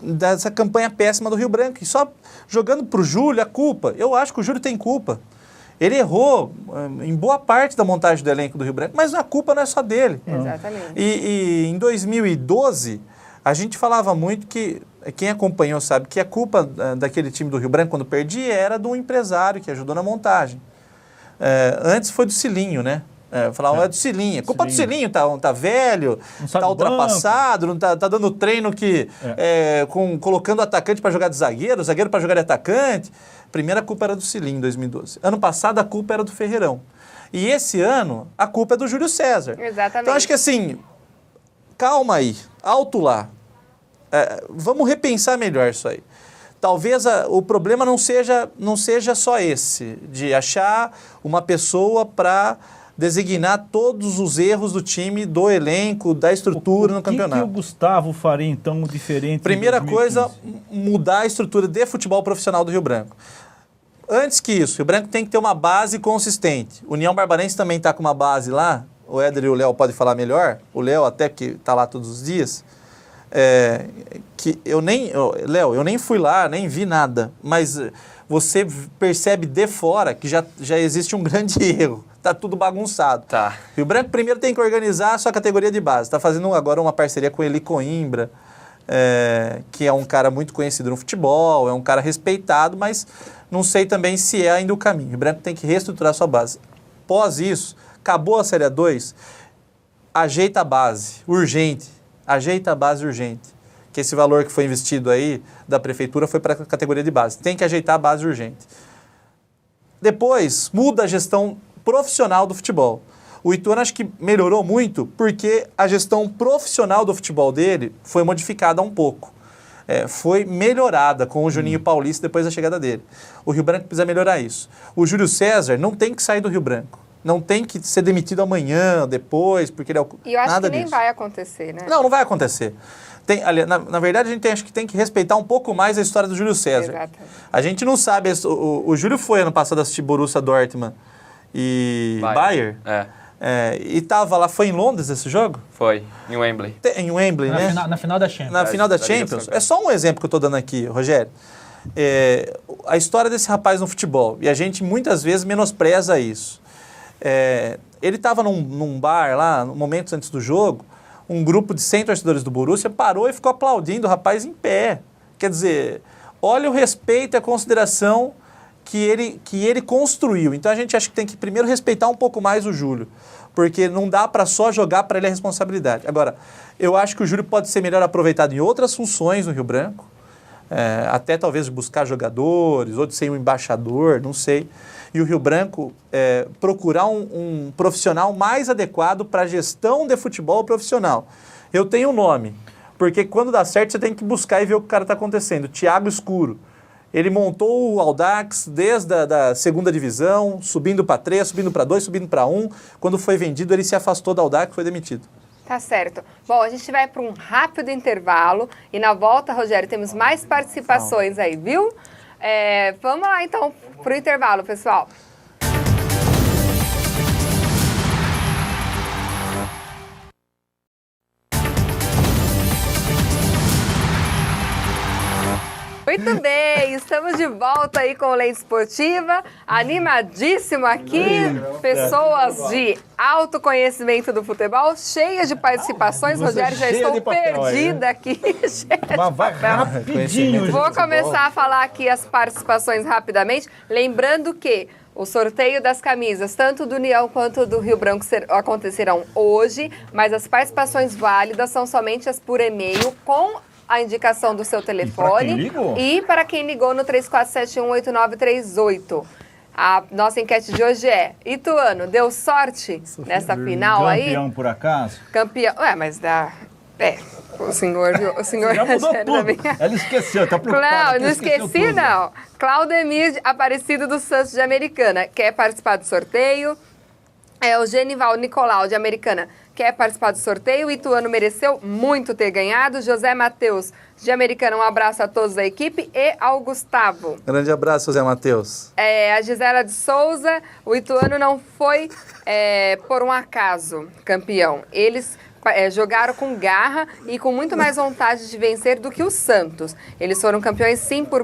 dessa campanha péssima do Rio Branco. E só jogando para o Júlio a culpa. Eu acho que o Júlio tem culpa. Ele errou em boa parte da montagem do elenco do Rio Branco, mas a culpa não é só dele. Exatamente. E em 2012, a gente falava muito que, quem acompanhou sabe, que a culpa daquele time do Rio Branco, quando perdia, era do empresário que ajudou na montagem. Antes foi do Cilinho, né? Falavam, é do Cilinho. Culpa do Cilinho, tá velho, tá ultrapassado, não tá dando treino colocando o atacante para jogar de zagueiro, o zagueiro para jogar de atacante. Primeira culpa era do Cilinho em 2012. Ano passado a culpa era do Ferreirão. E esse ano a culpa é do Júlio César. Exatamente. Então acho que assim, calma aí, alto lá. Vamos repensar melhor isso aí. Talvez o problema não seja só esse, de achar uma pessoa para designar todos os erros do time, do elenco, da estrutura no campeonato. O que o Gustavo faria, então, diferente? Primeira coisa, mudar a estrutura de futebol profissional do Rio Branco. Antes que isso, o Rio Branco tem que ter uma base consistente. União Barbarense também está com uma base lá, o Éder e o Léo podem falar melhor, o Léo até que está lá todos os dias, Léo, eu nem fui lá, nem vi nada, mas você percebe de fora que já existe um grande erro. Está tudo bagunçado. Tá. Rio Branco primeiro tem que organizar a sua categoria de base. Está fazendo agora uma parceria com o Eli Coimbra, que é um cara muito conhecido no futebol, é um cara respeitado, mas não sei também se é ainda o caminho. O Rio Branco tem que reestruturar a sua base. Após isso, acabou a Série A2, ajeita a base, urgente. Ajeita a base urgente. Que esse valor que foi investido aí da prefeitura foi para a categoria de base. Tem que ajeitar a base urgente. Depois, muda a gestão profissional do futebol. O Ituano acho que melhorou muito porque a gestão profissional do futebol dele foi modificada um pouco. Foi melhorada com o Juninho Paulista depois da chegada dele. O Rio Branco precisa melhorar isso. O Júlio César não tem que sair do Rio Branco. Não tem que ser demitido amanhã, depois, porque ele é o... E eu acho nada que nem disso. vai acontecer, né? Não vai acontecer. Na verdade, a gente acho que tem que respeitar um pouco mais a história do Júlio César. Exatamente. A gente não sabe... O Júlio foi ano passado assistir Borussia Dortmund e Bayern. E tava lá, foi em Londres esse jogo? Foi, em Wembley. Em Wembley, né? Na final da Champions. Na final da Champions. É só um exemplo que eu estou dando aqui, Rogério. A história desse rapaz no futebol. E a gente muitas vezes menospreza isso. Ele estava num bar lá, momentos antes do jogo, um grupo de 100 torcedores do Borussia parou e ficou aplaudindo o rapaz em pé. Quer dizer, olha o respeito e a consideração que ele construiu. Então a gente acha que tem que primeiro respeitar um pouco mais o Júlio, porque não dá para só jogar para ele a responsabilidade. Agora, eu acho que o Júlio pode ser melhor aproveitado em outras funções no Rio Branco, até talvez de buscar jogadores, ou de ser um embaixador, não sei. E o Rio Branco procurar um profissional mais adequado para a gestão de futebol profissional. Eu tenho um nome, porque quando dá certo você tem que buscar e ver o que o cara está acontecendo. Thiago Escuro. Ele montou o Audax desde a segunda divisão, subindo para 3, subindo para 2, subindo para 1. Quando foi vendido, ele se afastou da Audax e foi demitido. Tá certo. Bom, a gente vai para um rápido intervalo e na volta, Rogério, temos mais participações aí, viu? Vamos lá, então, para o intervalo, pessoal. Muito bem, estamos de volta aí com o Lente Esportiva, animadíssimo aqui, pessoas de alto conhecimento do futebol, cheias de participações. Rogério, já estou perdida aqui. Mas vai rapidinho. Vou começar a falar aqui as participações rapidamente, lembrando que o sorteio das camisas, tanto do União quanto do Rio Branco, acontecerão hoje, mas as participações válidas são somente as por e-mail com a indicação do seu telefone e para quem ligou no 34718938. A nossa enquete de hoje é: Ituano, deu sorte nessa final aí? Campeão por acaso? Campeão. Mas dá... o senhor já mudou tudo. Ela esqueceu, tá preocupada. Não esqueci, não. Claudemir Aparecido dos Santos de Americana quer participar do sorteio. O Genival Nicolau de Americana quer participar do sorteio. O Ituano mereceu muito ter ganhado. José Matheus de Americana, um abraço a todos da equipe. E ao Gustavo. Grande abraço, José Matheus. A Gisela de Souza, o Ituano não foi por um acaso campeão. Eles jogaram com garra e com muito mais vontade de vencer do que o Santos. Eles foram campeões, sim, por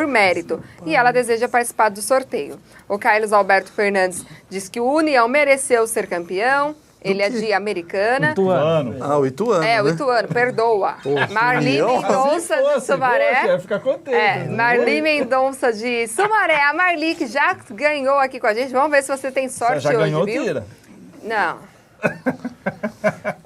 mérito. E ela deseja participar do sorteio. O Carlos Alberto Fernandes diz que o União mereceu ser campeão. Ele é de Americana. Ituano. O Ituano, o Ituano, perdoa. Marli Mendonça de Sumaré. Vai ficar contente. Marli Mendonça de Sumaré. A Marli, que já ganhou aqui com a gente. Vamos ver se você tem sorte já hoje, ganhou, viu? Tira. Não.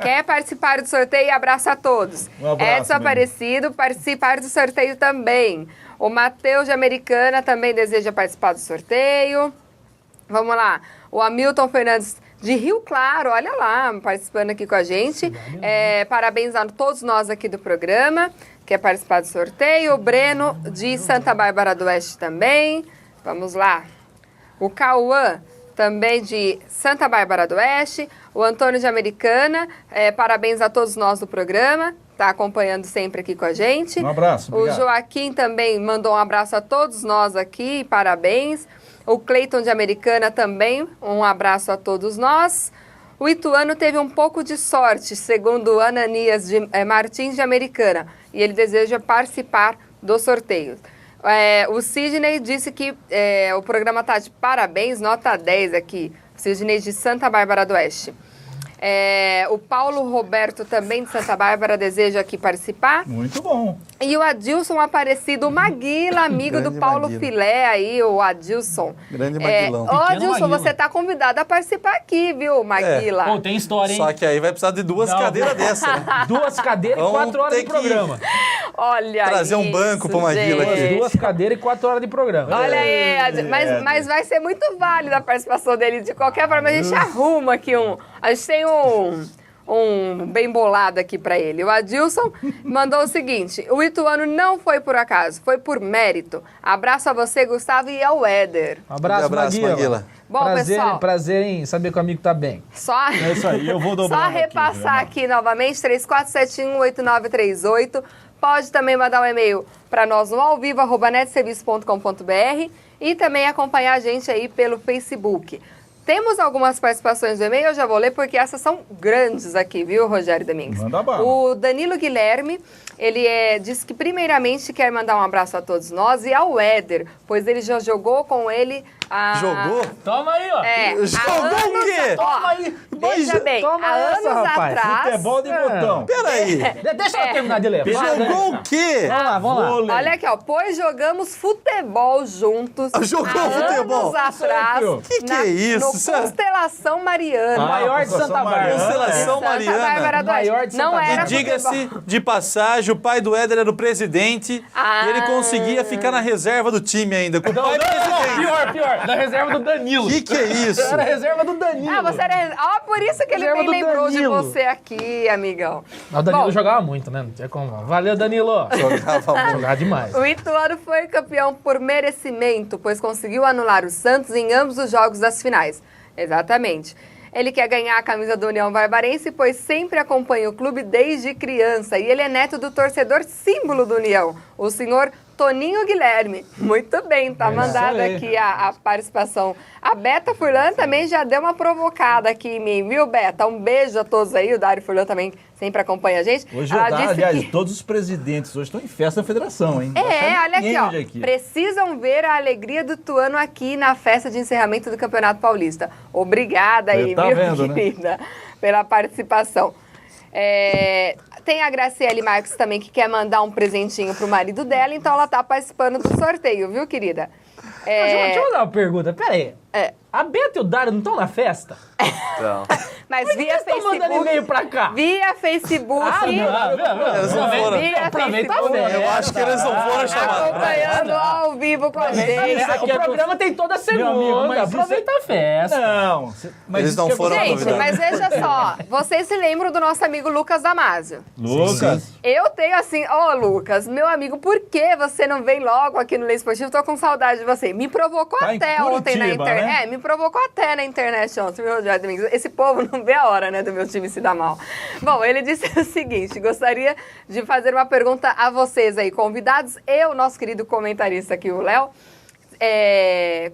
Quer participar do sorteio? Abraço a todos. Edson Aparecido, participar do sorteio também. O Matheus de Americana também deseja participar do sorteio. Vamos lá. O Hamilton Fernandes de Rio Claro, olha lá, participando aqui com a gente. Parabéns a todos nós aqui do programa. Quer participar do sorteio. O Breno de Santa Bárbara do Oeste também. Vamos lá. O Cauã, também de Santa Bárbara do Oeste. O Antônio de Americana, parabéns a todos nós do programa, está acompanhando sempre aqui com a gente. Um abraço, obrigado. O Joaquim também mandou um abraço a todos nós aqui, parabéns. O Cleiton de Americana também, um abraço a todos nós. O Ituano teve um pouco de sorte, segundo Ananias Martins de Americana, e ele deseja participar do sorteio. O Sidney disse que o programa está de parabéns, nota 10 aqui. Sidney de Santa Bárbara do Oeste. O Paulo Roberto, também de Santa Bárbara, deseja aqui participar. Muito bom. E o Adilson Aparecido, o Maguila, amigo do Paulo Maguila. Filé aí, o Adilson. Grande Maguilão. Adilson, Maguila. Você está convidado a participar aqui, viu, Maguila? Pô, tem história, hein? Só que aí vai precisar de duas cadeiras dessas, né? 2 cadeiras e 4 horas de programa. Olha trazer um banco pro Maguila aqui. 2 cadeiras e 4 horas de programa. Olha aí, mas vai ser muito válida a participação dele. De qualquer forma, a gente arruma aqui a gente tem um bem bolado aqui para ele. O Adilson mandou o seguinte: o Ituano não foi por acaso, foi por mérito. Abraço a você, Gustavo, e ao Éder. Abraço, Maguila. Bom, pessoal, prazer em saber que o amigo tá bem. É isso aí, eu vou dobrar. Só repassar aqui novamente, 34718938. Pode também mandar um e-mail para nós no alvivo@netserviço.com.br e também acompanhar a gente aí pelo Facebook. Temos algumas participações do e-mail, eu já vou ler porque essas são grandes aqui, viu, Rogério Domingues? Manda bala. O Danilo Guilherme, ele disse que primeiramente quer mandar um abraço a todos nós e ao Éder, pois ele já jogou com ele Jogou? Toma aí, ó. Jogou o quê? Toma aí. Veja bem, há anos atrás... Futebol de botão. Peraí. Deixa eu terminar de ler. Jogou o quê? Vamos lá. Olha aqui, ó. Pois jogamos futebol juntos. Jogou futebol? Anos atrás. Que é isso? No Constelação Mariana. Maior de Santa Bárbara. Constelação Mariana. Santa Bárbara do Oeste. Maior de Santa Não Bárbara. era E diga-se de passagem, o pai do Éder era o presidente e ele conseguia ficar na reserva do time ainda. Com o pai do presidente. Pior. Da reserva do Danilo. Que é isso? Era a reserva do Danilo. Você era... por isso que ele Reserva nem do lembrou Danilo. de você aqui, amigão. O Danilo Bom, jogava muito, né? Não tinha como. Valeu, Danilo. Jogava demais. O Ituano foi campeão por merecimento, pois conseguiu anular o Santos em ambos os jogos das finais. Exatamente. Ele quer ganhar a camisa do União Barbarense, pois sempre acompanha o clube desde criança. E ele é neto do torcedor símbolo do União, o senhor Toninho Guilherme. Muito bem, tá mandada aqui a participação. A Beta Furlan também já deu uma provocada aqui em mim, viu, Beta? Um beijo a todos aí. O Dário Furlan também sempre acompanha a gente. Hoje, aliás, todos os presidentes hoje estão em festa da federação, hein? Olha aqui, ó. Precisam ver a alegria do Tuano aqui na festa de encerramento do Campeonato Paulista. Obrigada aí, viu, querida, pela participação. Tem a Graciele Marques também, que quer mandar um presentinho pro marido dela, então ela tá participando do sorteio, viu, querida? Deixa eu dar uma pergunta, pera aí. A Beta e o Dário não estão na festa? Não. Mas via Facebook... estão mandando e-mail pra cá? Via Facebook... Eles não foram. Aproveita a festa. Eu acho que eles não foram chamados. Acompanhando ao vivo com a gente. O programa tem toda segunda. Aproveita a festa. Não. Mas eles não foram. Gente, mas veja só. Vocês se lembram do nosso amigo Lucas Damasio? Lucas. Sim. Eu tenho assim... Lucas, meu amigo, por que você não vem logo aqui no Lei Esportivo? Tô com saudade de você. Me provocou até ontem na internet. Né? Me provocou até na internet ontem, meu Rogério Domingos. Esse povo não vê a hora, né, do meu time se dar mal. Bom, ele disse o seguinte: gostaria de fazer uma pergunta a vocês aí, convidados, nosso querido comentarista aqui, o Léo.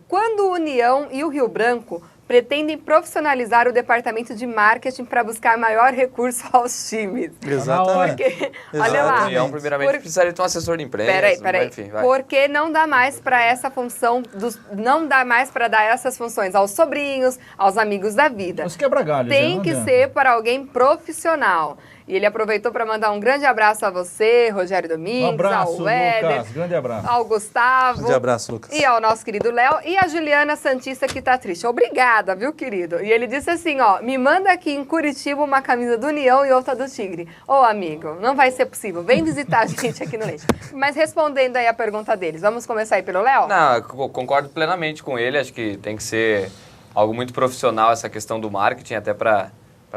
Quando o União e o Rio Branco pretendem profissionalizar o departamento de marketing para buscar maior recurso aos times? Exatamente. Porque, olha lá. A União, primeiramente, precisaria ter um assessor de imprensa. Peraí. Enfim, vai. Porque não dá mais para essa função, não dá mais para dar essas funções aos sobrinhos, aos amigos da vida. Os quebra-galhos. Tem que ser para alguém profissional. E ele aproveitou para mandar um grande abraço a você, Rogério Domingos, um abraço, ao Éder, Lucas, grande abraço. ao Gustavo. Grande abraço, Lucas. E ao nosso querido Léo e a Juliana Santista, que tá triste. Obrigada, viu, querido? E ele disse assim, me manda aqui em Curitiba uma camisa do União e outra do Tigre. Amigo, não vai ser possível. Vem visitar a gente aqui no Leite. Mas respondendo aí a pergunta deles, vamos começar aí pelo Léo? Não, eu concordo plenamente com ele. Acho que tem que ser algo muito profissional essa questão do marketing, até para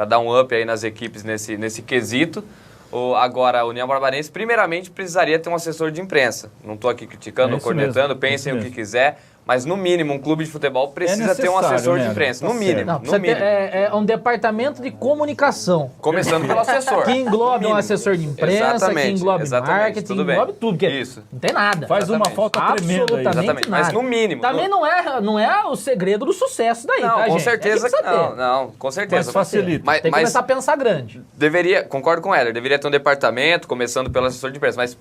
dar um up aí nas equipes nesse quesito. Agora, a União Barbarense, primeiramente, precisaria ter um assessor de imprensa. Não estou aqui criticando ou cornetando, pensem o que quiser, mas no mínimo, um clube de futebol precisa ter um assessor de imprensa. No mínimo. Não, no mínimo. É um departamento de comunicação. Começando pelo assessor. Que englobe um assessor de imprensa, que englobe marketing, tudo englobe tudo. Porque isso. Não tem nada. Faz uma falta tremenda aí. Absolutamente nada. Mas no mínimo. Também não é o segredo do sucesso daí, não, tá, com gente? certeza que não, com certeza. Mas facilita. Tem que começar a pensar grande. Concordo com o Éder, deveria ter um departamento, começando pelo assessor de imprensa, mas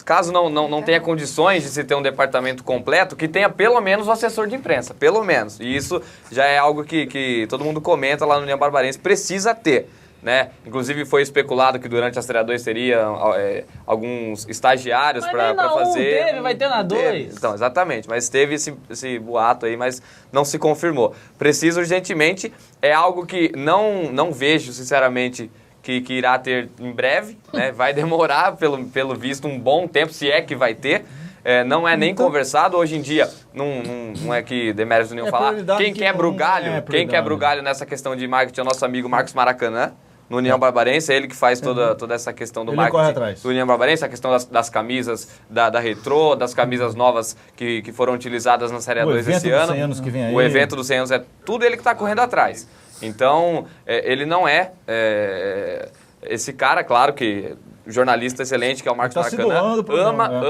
caso não tenha condições de se ter um departamento completo, que tenha pelo menos o assessor de imprensa, pelo menos. E isso já é algo que todo mundo comenta lá no União Barbarense, precisa ter, né? Inclusive foi especulado que durante a Série 2 teria alguns estagiários para fazer. Vai ter na 2. Então, exatamente, mas teve esse boato aí, mas não se confirmou. Precisa urgentemente, é algo que não vejo, sinceramente, que irá ter em breve, né? Vai demorar, pelo visto, um bom tempo, se é que vai ter. Não é nem conversado. Hoje em dia, não é que deméritos nenhum falar. Quem quebra o galho nessa questão de marketing é o nosso amigo Marcos Maracanã, no União Barbarense. É ele que faz toda essa questão do marketing do União Barbarense, a questão das camisas da Retrô, das camisas novas que foram utilizadas na Série 2 esse ano. O evento dos 100 anos é tudo ele que está correndo atrás. Então, ele não é esse cara, claro que jornalista excelente, que é o Marcos Maracanã,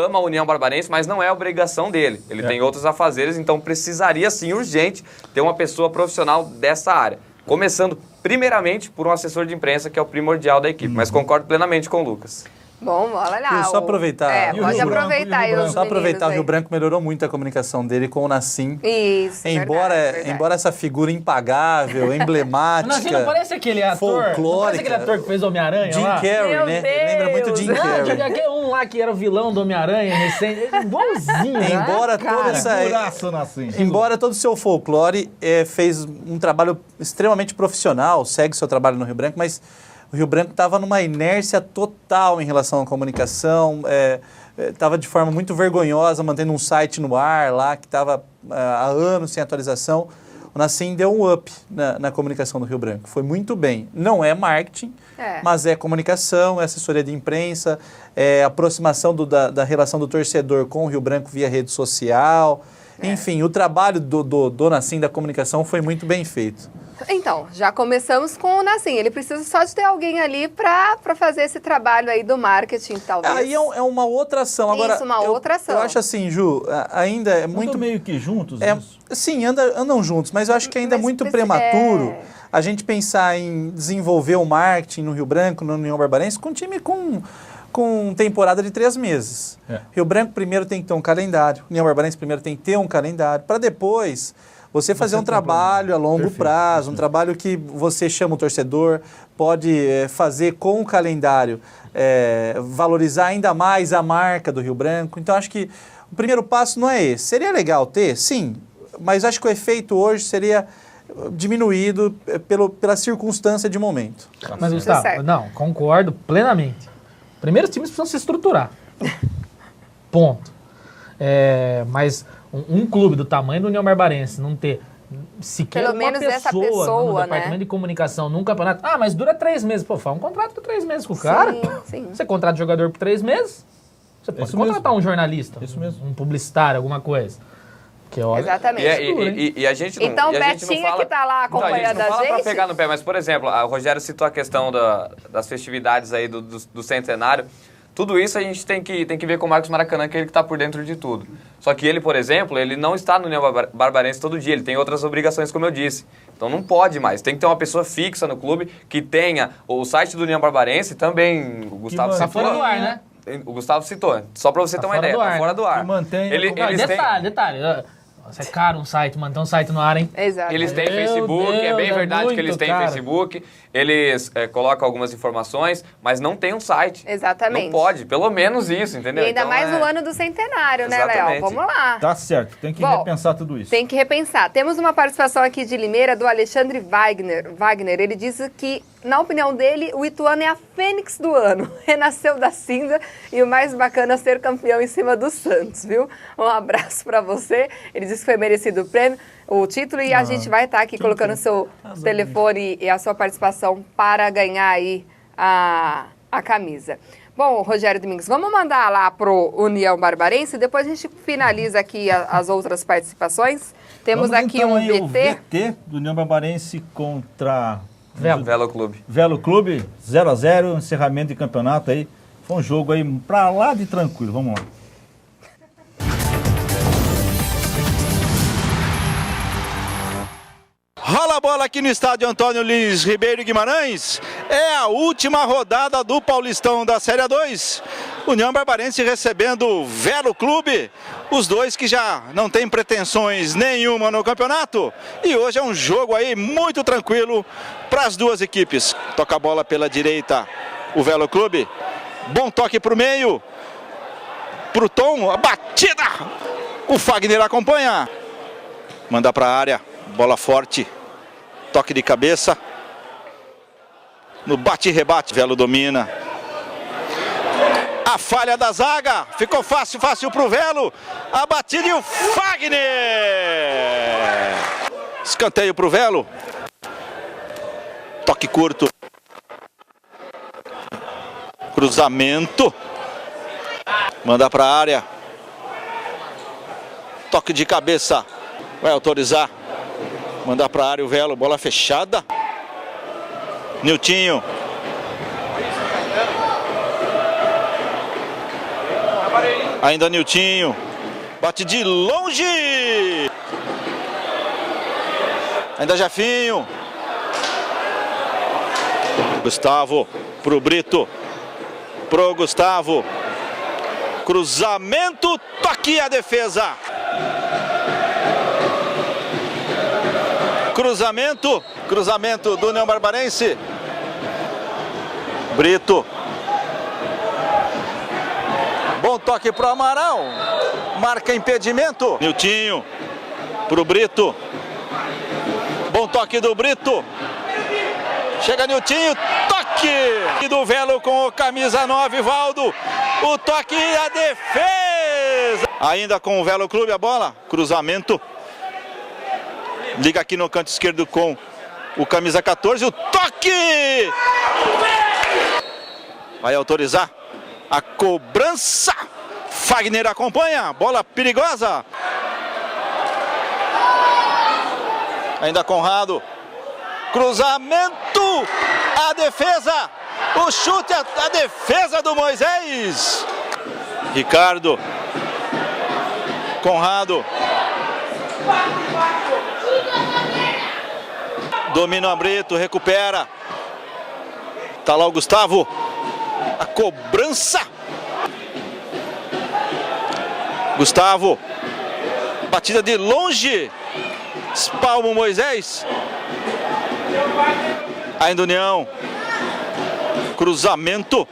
ama a União Barbarense, mas não é obrigação dele. Ele tem outros afazeres, então precisaria sim, urgente, ter uma pessoa profissional dessa área. Começando, primeiramente, por um assessor de imprensa, que é o primordial da equipe. Mas concordo plenamente com o Lucas. Bom, olha lá. Só aproveitar. Pode aproveitar. Só aproveitar, o Rio Branco melhorou muito a comunicação dele com o Nassim. Isso, Embora essa figura impagável, emblemática, Nassim não parece aquele ator, folclórica. Não parece aquele ator que fez Homem-Aranha Jim Carrey, né? Lembra muito Jim Carrey. Aquele um lá que era o vilão do Homem-Aranha recente. Igualzinho, né? Embora todo o seu folclore fez um trabalho extremamente profissional, segue seu trabalho no Rio Branco, mas o Rio Branco estava numa inércia total em relação à comunicação, estava de forma muito vergonhosa, mantendo um site no ar lá, que estava há anos sem atualização. O Nassim deu um up na comunicação do Rio Branco. Foi muito bem. Não é marketing, mas é comunicação, é assessoria de imprensa, é aproximação da relação do torcedor com o Rio Branco via rede social. Enfim, o trabalho do Nassim da comunicação foi muito bem feito. Então, já começamos com o Nassim. Ele precisa só de ter alguém ali para fazer esse trabalho aí do marketing, talvez. Aí é uma outra ação. Agora, isso, uma outra ação. Eu acho assim, Ju, ainda é muito... Andam meio que juntos, isso? Sim, andam juntos, mas eu acho que ainda é muito prematuro a gente pensar em desenvolver o marketing no Rio Branco, no União Barbarense, com um time com temporada de 3 meses. Rio Branco primeiro tem que ter um calendário, União Barbarense primeiro tem que ter um calendário, para depois você fazer um trabalho a longo prazo, um trabalho que você chama o torcedor, pode fazer com o calendário, valorizar ainda mais a marca do Rio Branco. Então, acho que o primeiro passo não é esse. Seria legal ter? Sim, mas acho que o efeito hoje seria diminuído pela circunstância de momento. Mas, Gustavo, não, concordo plenamente. Primeiro, os times precisam se estruturar. Ponto. Mas um clube do tamanho do União Barbarense não ter sequer pelo menos essa pessoa no departamento de comunicação num campeonato. Ah, mas dura 3 meses. Pô, faz um contrato por 3 meses com o cara. Sim. Você contrata o jogador por 3 meses, você pode contratar um jornalista, um publicitário, alguma coisa. Que olha, exatamente. E a gente não, então, e a gente Betinha não fala, que tá lá acompanhando a gente. Não fala pra pegar no pé, mas, por exemplo, o Rogério citou a questão das festividades aí do centenário. Tudo isso a gente tem que ver com o Marcos Maracanã, que é ele que está por dentro de tudo. Só que ele, por exemplo, ele não está no União Barbarense todo dia, ele tem outras obrigações, como eu disse. Então não pode mais, tem que ter uma pessoa fixa no clube, que tenha o site do União Barbarense, também o Gustavo citou. Tá fora do ar, né? O Gustavo citou, só para você ter uma ideia, tá fora do ar. Detalhe. Nossa, é caro um site, manter um site no ar, hein? Exato. Eles têm Facebook, é bem verdade que eles têm Facebook. Eles colocam algumas informações, mas não tem um site. Exatamente. Não pode, pelo menos isso, entendeu? E ainda então, no ano do centenário, né, Léo? Vamos lá. Tá certo, tem que repensar tudo isso. Tem que repensar. Temos uma participação aqui de Limeira, do Alexandre Wagner. Ele disse que, na opinião dele, o Ituano é a fênix do ano. Renasceu da cinza e o mais bacana é ser campeão em cima do Santos, viu? Um abraço pra você. Ele disse que foi merecido o título e a gente vai estar aqui colocando o seu telefone e a sua participação para ganhar aí a camisa. Bom, Rogério Domingues, vamos mandar lá pro União Barbarense e depois a gente finaliza aqui as outras participações. Temos aqui então, um VT. O VT do União Barbarense contra Velo Clube. Velo Clube, 0-0, encerramento de campeonato aí. Foi um jogo aí pra lá de tranquilo. Vamos lá. Rola a bola aqui no estádio Antônio Lins Ribeiro Guimarães. É a última rodada do Paulistão da Série 2. União Barbarense recebendo o Velo Clube. Os dois que já não têm pretensões nenhuma no campeonato. E hoje é um jogo aí muito tranquilo para as duas equipes. Toca a bola pela direita o Velo Clube. Bom toque para o meio. Para o Tom, a batida. O Fagner acompanha. Manda para a área. Bola forte. Toque de cabeça. No bate-rebate, Velo domina. A falha da zaga. Ficou fácil pro Velo. A batida e o Fagner. Escanteio pro Velo. Toque curto. Cruzamento. Manda pra área. Toque de cabeça. Vai autorizar. Mandar para a área o Velo, bola fechada. Niltinho. Ainda Niltinho. Bate de longe. Ainda Jefinho. Gustavo pro Brito. Pro Gustavo. Cruzamento, toque a defesa. Cruzamento do União Barbarense. Brito. Bom toque pro Amaral. Marca impedimento. Niltinho pro Brito. Bom toque do Brito. Chega Niltinho. Toque do Velo com o camisa 9, Valdo. O toque e a defesa. Ainda com o Velo Clube a bola. Cruzamento. Liga aqui no canto esquerdo com o camisa 14, o toque! Vai autorizar a cobrança. Fagner acompanha, bola perigosa. Ainda Conrado. Cruzamento, a defesa, o chute, a defesa do Moisés. Ricardo, Conrado. Domina o Brito, recupera. Tá lá o Gustavo. A cobrança. Gustavo. Batida de longe. Espalma o Moisés. Ainda União. Cruzamento.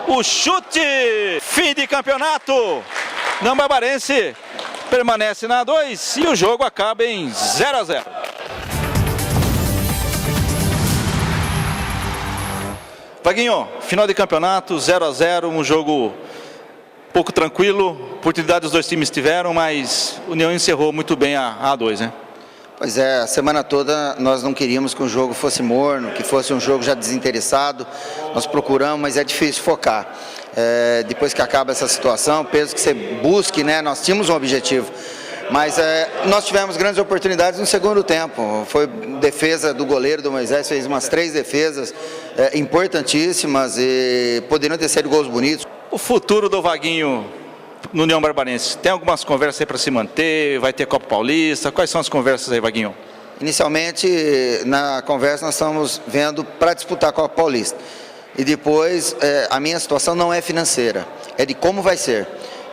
O chute. Fim de campeonato. União Barbarense permanece na 2 e o jogo acaba em 0-0. Vaguinho, final de campeonato, 0-0, um jogo pouco tranquilo, oportunidade os dois times tiveram, mas o União encerrou muito bem a A2, né? Pois é, a semana toda nós não queríamos que o jogo fosse morno, que fosse um jogo já desinteressado, nós procuramos, mas é difícil focar. Depois que acaba essa situação, penso que você busque, né? Nós tínhamos um objetivo, mas nós tivemos grandes oportunidades no segundo tempo. Foi defesa do goleiro do Moisés, fez umas 3 defesas importantíssimas e poderiam ter sido gols bonitos. O futuro do Vaguinho no União Barbarense, tem algumas conversas aí para se manter, vai ter Copa Paulista, quais são as conversas aí, Vaguinho? Inicialmente, na conversa nós estamos vendo para disputar a Copa Paulista. E depois, a minha situação não é financeira, é de como vai ser.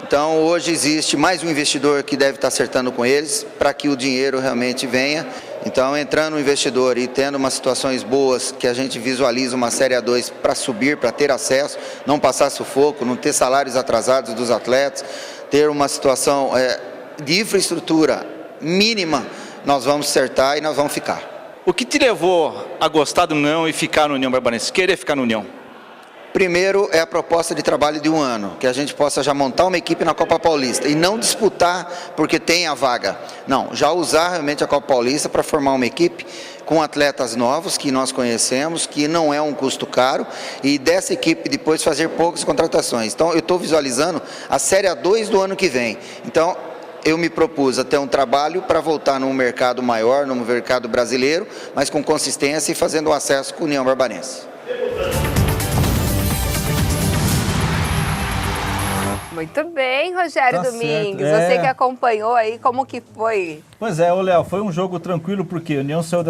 Então, hoje existe mais um investidor que deve estar acertando com eles para que o dinheiro realmente venha. Então, entrando um investidor e tendo umas situações boas, que a gente visualiza uma Série A2 para subir, para ter acesso, não passar sufoco, não ter salários atrasados dos atletas, ter uma situação de infraestrutura mínima, nós vamos acertar e nós vamos ficar. O que te levou a gostar do União e ficar no União Barbarense, querer ficar no União? Primeiro é a proposta de trabalho de 1 ano, que a gente possa já montar uma equipe na Copa Paulista e não disputar porque tem a vaga. Não, já usar realmente a Copa Paulista para formar uma equipe com atletas novos que nós conhecemos, que não é um custo caro, e dessa equipe depois fazer poucas contratações. Então eu estou visualizando a Série A2 do ano que vem. Então eu me propus a ter um trabalho para voltar num mercado maior, no mercado brasileiro, mas com consistência e fazendo o acesso com a União Barbarense. Muito bem, Rogério Domingues. Você que acompanhou aí, como que foi? Pois é, Léo, foi um jogo tranquilo porque a União saiu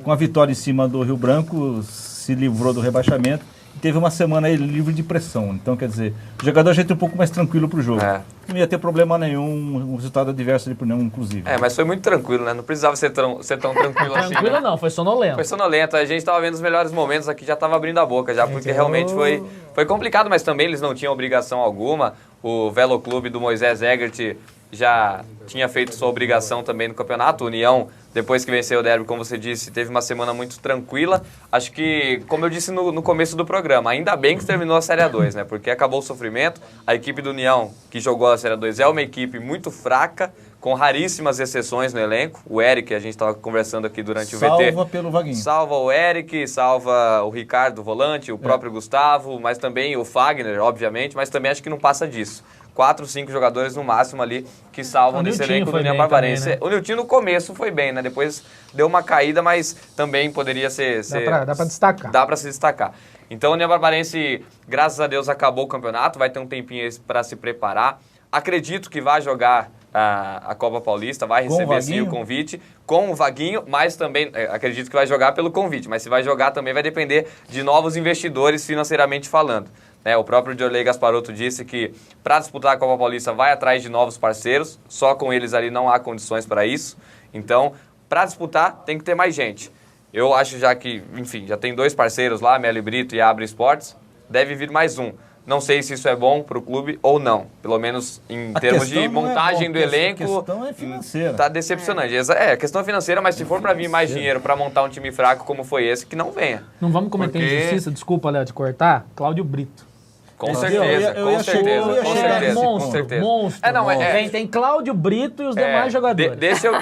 com a vitória em cima do Rio Branco, se livrou do rebaixamento e teve uma semana aí livre de pressão. Então, quer dizer, o jogador já entra um pouco mais tranquilo pro jogo. Não ia ter problema nenhum, um resultado adverso ali pro União, inclusive. Mas foi muito tranquilo, né? Não precisava ser tão tranquilo assim. Tranquilo né? Não, foi sonolento. Foi sonolento. A gente tava vendo os melhores momentos aqui, já tava abrindo a boca já, porque realmente foi complicado, mas também eles não tinham obrigação alguma. O Velo Clube do Moisés Egert já tinha feito sua obrigação também no campeonato. O União, depois que venceu o derby, como você disse, teve uma semana muito tranquila. Acho que, como eu disse no começo do programa, ainda bem que terminou a Série A2, né? Porque acabou o sofrimento. A equipe do União, que jogou a Série A2, é uma equipe muito fraca, com raríssimas exceções no elenco. O Eric, a gente estava conversando aqui durante o VT. Salva pelo Vaguinho. Salva o Eric, salva o Ricardo, o volante, o próprio Gustavo, mas também o Fagner, obviamente, mas também acho que não passa disso. 4, 5 jogadores no máximo ali que salvam desse elenco do União Barbarense. Também, né? O Niltinho no começo foi bem, né? Depois deu uma caída, mas também poderia ser... Dá pra destacar. Dá pra se destacar. Então o União Barbarense, graças a Deus, acabou o campeonato, vai ter um tempinho para se preparar. Acredito que vai jogar a Copa Paulista, vai receber sim o convite com o Vaguinho, mas também acredito que vai jogar pelo convite, mas se vai jogar também vai depender de novos investidores financeiramente falando. O próprio Diorley Gasparotto disse que para disputar a Copa Paulista vai atrás de novos parceiros, só com eles ali não há condições para isso. Então, para disputar tem que ter mais gente. Eu acho já que, enfim, já tem 2 parceiros lá, Meli Brito e Abre Esportes, deve vir mais um. Não sei se isso é bom para o clube ou não. Pelo menos em termos de montagem do elenco. A questão é financeira. Tá decepcionante. A questão é financeira, mas se for para vir mais dinheiro para montar um time fraco como foi esse, que não venha. Não vamos cometer injustiça, desculpa, Léo, de cortar, Cláudio Brito. Com certeza, com certeza. Monstro. Tem Cláudio Brito e os demais jogadores. Deixa eu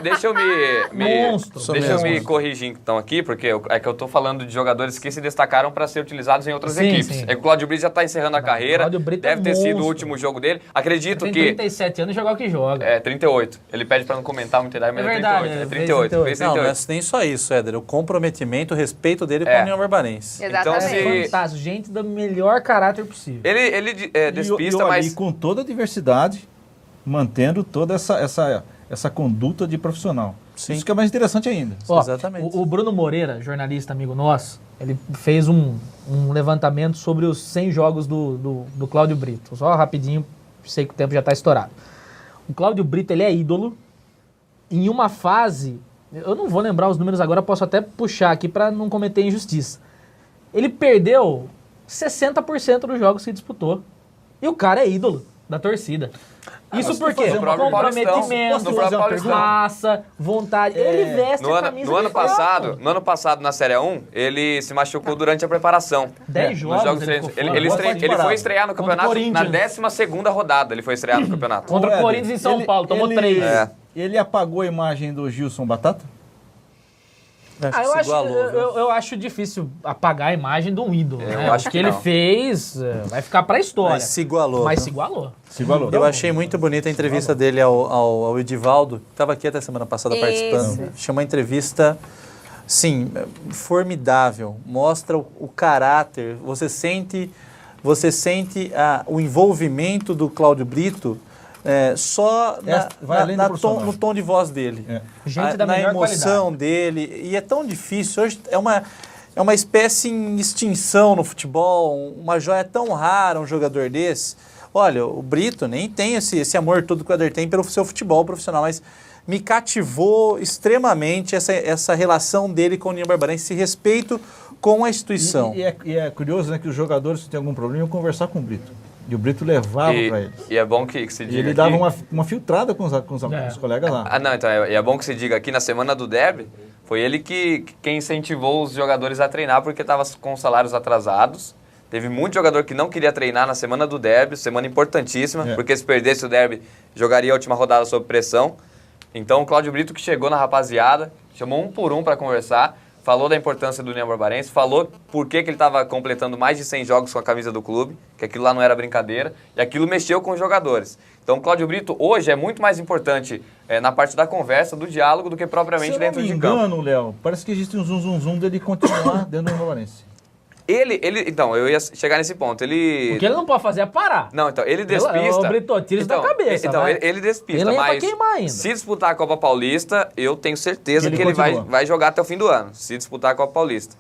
me corrigir então aqui, porque é que eu tô falando de jogadores que se destacaram para ser utilizados em outras equipes. Sim. É que o Cláudio Brito já tá encerrando a carreira, deve ter sido o último jogo dele. Acredito que... Tem 37 anos e jogar o que joga. 38. Ele pede para não comentar muita idade, mas é 38. Não é nem só isso, Éder. O comprometimento, o respeito dele com a União Barbarense. Exatamente. Então, Fantástico, gente do melhor caráter possível. Ele despista, mas... E com toda a diversidade, mantendo toda essa conduta de profissional. Sim. Isso que é mais interessante ainda. Exatamente. O Bruno Moreira, jornalista amigo nosso, ele fez um levantamento sobre os 100 jogos do Cláudio Brito. Só rapidinho, sei que o tempo já está estourado. O Cláudio Brito, ele é ídolo em uma fase... Eu não vou lembrar os números agora, posso até puxar aqui para não cometer injustiça. Ele perdeu 60% dos jogos que disputou. E o cara é ídolo da torcida. Isso por quê? Comprometimento, raça, vontade. Ele veste a camisa no ano passado, na Série 1, ele se machucou durante a preparação. 10 jogos ele foi estrear no campeonato na 12ª rodada. Ele foi estrear no campeonato. Contra o Corinthians em São Paulo, tomou 3. Ele apagou a imagem do Gilson Batata? Eu acho difícil apagar a imagem de um ídolo. Eu acho que ele fez vai ficar pra história. Mas se igualou. Se igualou. Eu achei muito bonita a entrevista dele ao Edivaldo, que estava aqui até semana passada participando. Achei uma entrevista, sim, formidável. Mostra o caráter. Você sente o envolvimento do Cláudio Brito só no tom de voz dele. Gente da na melhor emoção qualidade. dele. E é tão difícil. Hoje é uma espécie em extinção no futebol. Uma joia tão rara, um jogador desse. Olha, o Brito nem tem esse amor todo que o Éder tem pelo seu futebol profissional, mas me cativou extremamente essa relação dele com o União Barbarense, esse respeito com a instituição. E é curioso, né, que os jogadores, se tem algum problema, iam conversar com o Brito. E o Brito levava para eles. E é bom que se diga. E ele dava uma filtrada com os colegas lá. Então é bom que se diga aqui na semana do derby, foi ele quem incentivou os jogadores a treinar porque estava com salários atrasados. Teve muito jogador que não queria treinar na semana do derby, semana importantíssima, porque se perdesse o derby, jogaria a última rodada sob pressão. Então o Cláudio Brito, que chegou na rapaziada, chamou um por um para conversar, falou da importância do União Barbarense, falou por que ele estava completando mais de 100 jogos com a camisa do clube, que aquilo lá não era brincadeira, e aquilo mexeu com os jogadores. Então o Cláudio Brito hoje é muito mais importante na parte da conversa, do diálogo, do que propriamente dentro de campo. Se eu não me engano, Léo, parece que existe um zum dele continuar dentro do União Barbarense. Então, eu ia chegar nesse ponto. O que ele não pode fazer é parar. Não, então, ele despista. O Brito tira isso da cabeça. Então, ele despista, ele mas ainda. Se disputar a Copa Paulista, eu tenho certeza que ele vai jogar até o fim do ano, se disputar a Copa Paulista.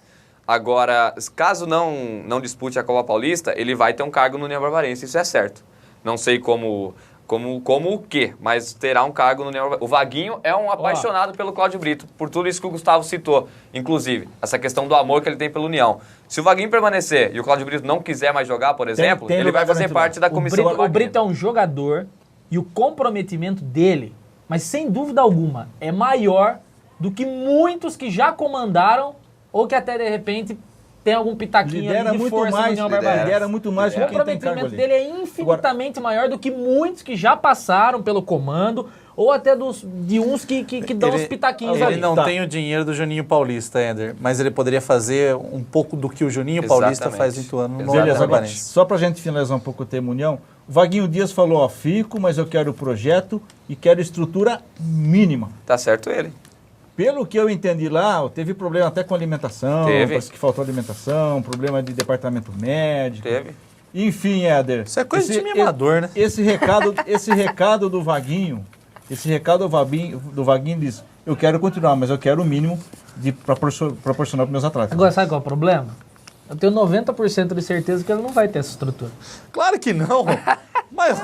Agora, caso não dispute a Copa Paulista, ele vai ter um cargo no União Barbarense, isso é certo. Não sei como o quê, mas terá um cargo no União Barbarense. O Vaguinho é um apaixonado pelo Cláudio Brito, por tudo isso que o Gustavo citou, inclusive, essa questão do amor que ele tem pela União. Se o Vaguinho permanecer e o Cláudio Brito não quiser mais jogar, por exemplo, ele vai fazer parte da comissão do Vaguinho. O Brito é um jogador e o comprometimento dele, mas sem dúvida alguma, é maior do que muitos que já comandaram ou que até de repente tem algum pitaquinho ali de força no União Barbarense. Lidera muito mais do que quem tem cargo ali. O comprometimento dele é infinitamente maior do que muitos que já passaram pelo comando ou até de uns que dão os pitaquinhos ali. Ele não tem o dinheiro do Juninho Paulista, Éder, mas ele poderia fazer um pouco do que o Juninho Paulista faz em Ituano no União Barbarense. Só pra gente finalizar um pouco o tema União, o Vaguinho Dias falou, fico, mas eu quero o projeto e quero estrutura mínima. Tá certo ele. Pelo que eu entendi lá, teve problema até com alimentação, parece que faltou alimentação, problema de departamento médico. Teve. Enfim, Éder. Isso é coisa de mimador, né? Esse recado do Vaguinho, do Vaguinho diz, eu quero continuar, mas eu quero o mínimo para proporcionar para meus atletas. Agora, sabe qual é o problema? Eu tenho 90% de certeza que ele não vai ter essa estrutura. Claro que não. Mas,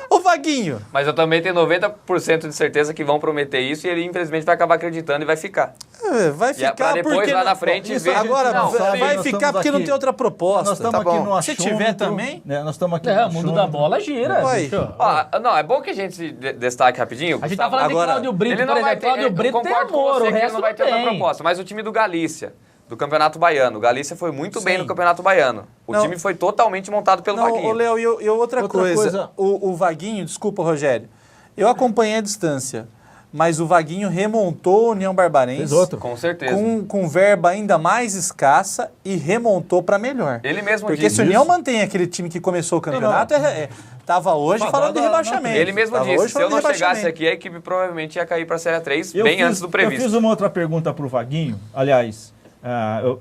ô Vaguinho... Mas eu também tenho 90% de certeza que vão prometer isso e ele, infelizmente, vai acabar acreditando e vai ficar. Vai ficar pra depois, porque... lá na frente, ver... Agora, vai ficar porque não tem outra proposta. Nós estamos aqui no achômetro. Se tiver também... Nós estamos aqui o mundo da bola gira. Não, é bom que a gente destaque rapidinho. A gente tá falando de Cláudio Brito, por exemplo. Cláudio Brito tem amor, o resto não vai ter outra proposta. Mas o time do Galícia, do Campeonato Baiano. O Galícia foi muito bem no Campeonato Baiano. O time foi totalmente montado pelo Vaguinho. Ô, Léo, e outra coisa. O Vaguinho, desculpa, Rogério, eu acompanhei a distância, mas o Vaguinho remontou a União Barbarense. Fez outro. Com certeza. Com verba ainda mais escassa e remontou para melhor. Ele mesmo Porque disse se o União isso. mantém aquele time que começou o campeonato, tava hoje falando de rebaixamento. Ele mesmo disse, se eu não chegasse aqui, a equipe provavelmente ia cair para a Série 3 antes do previsto. Eu fiz uma outra pergunta para o Vaguinho, aliás,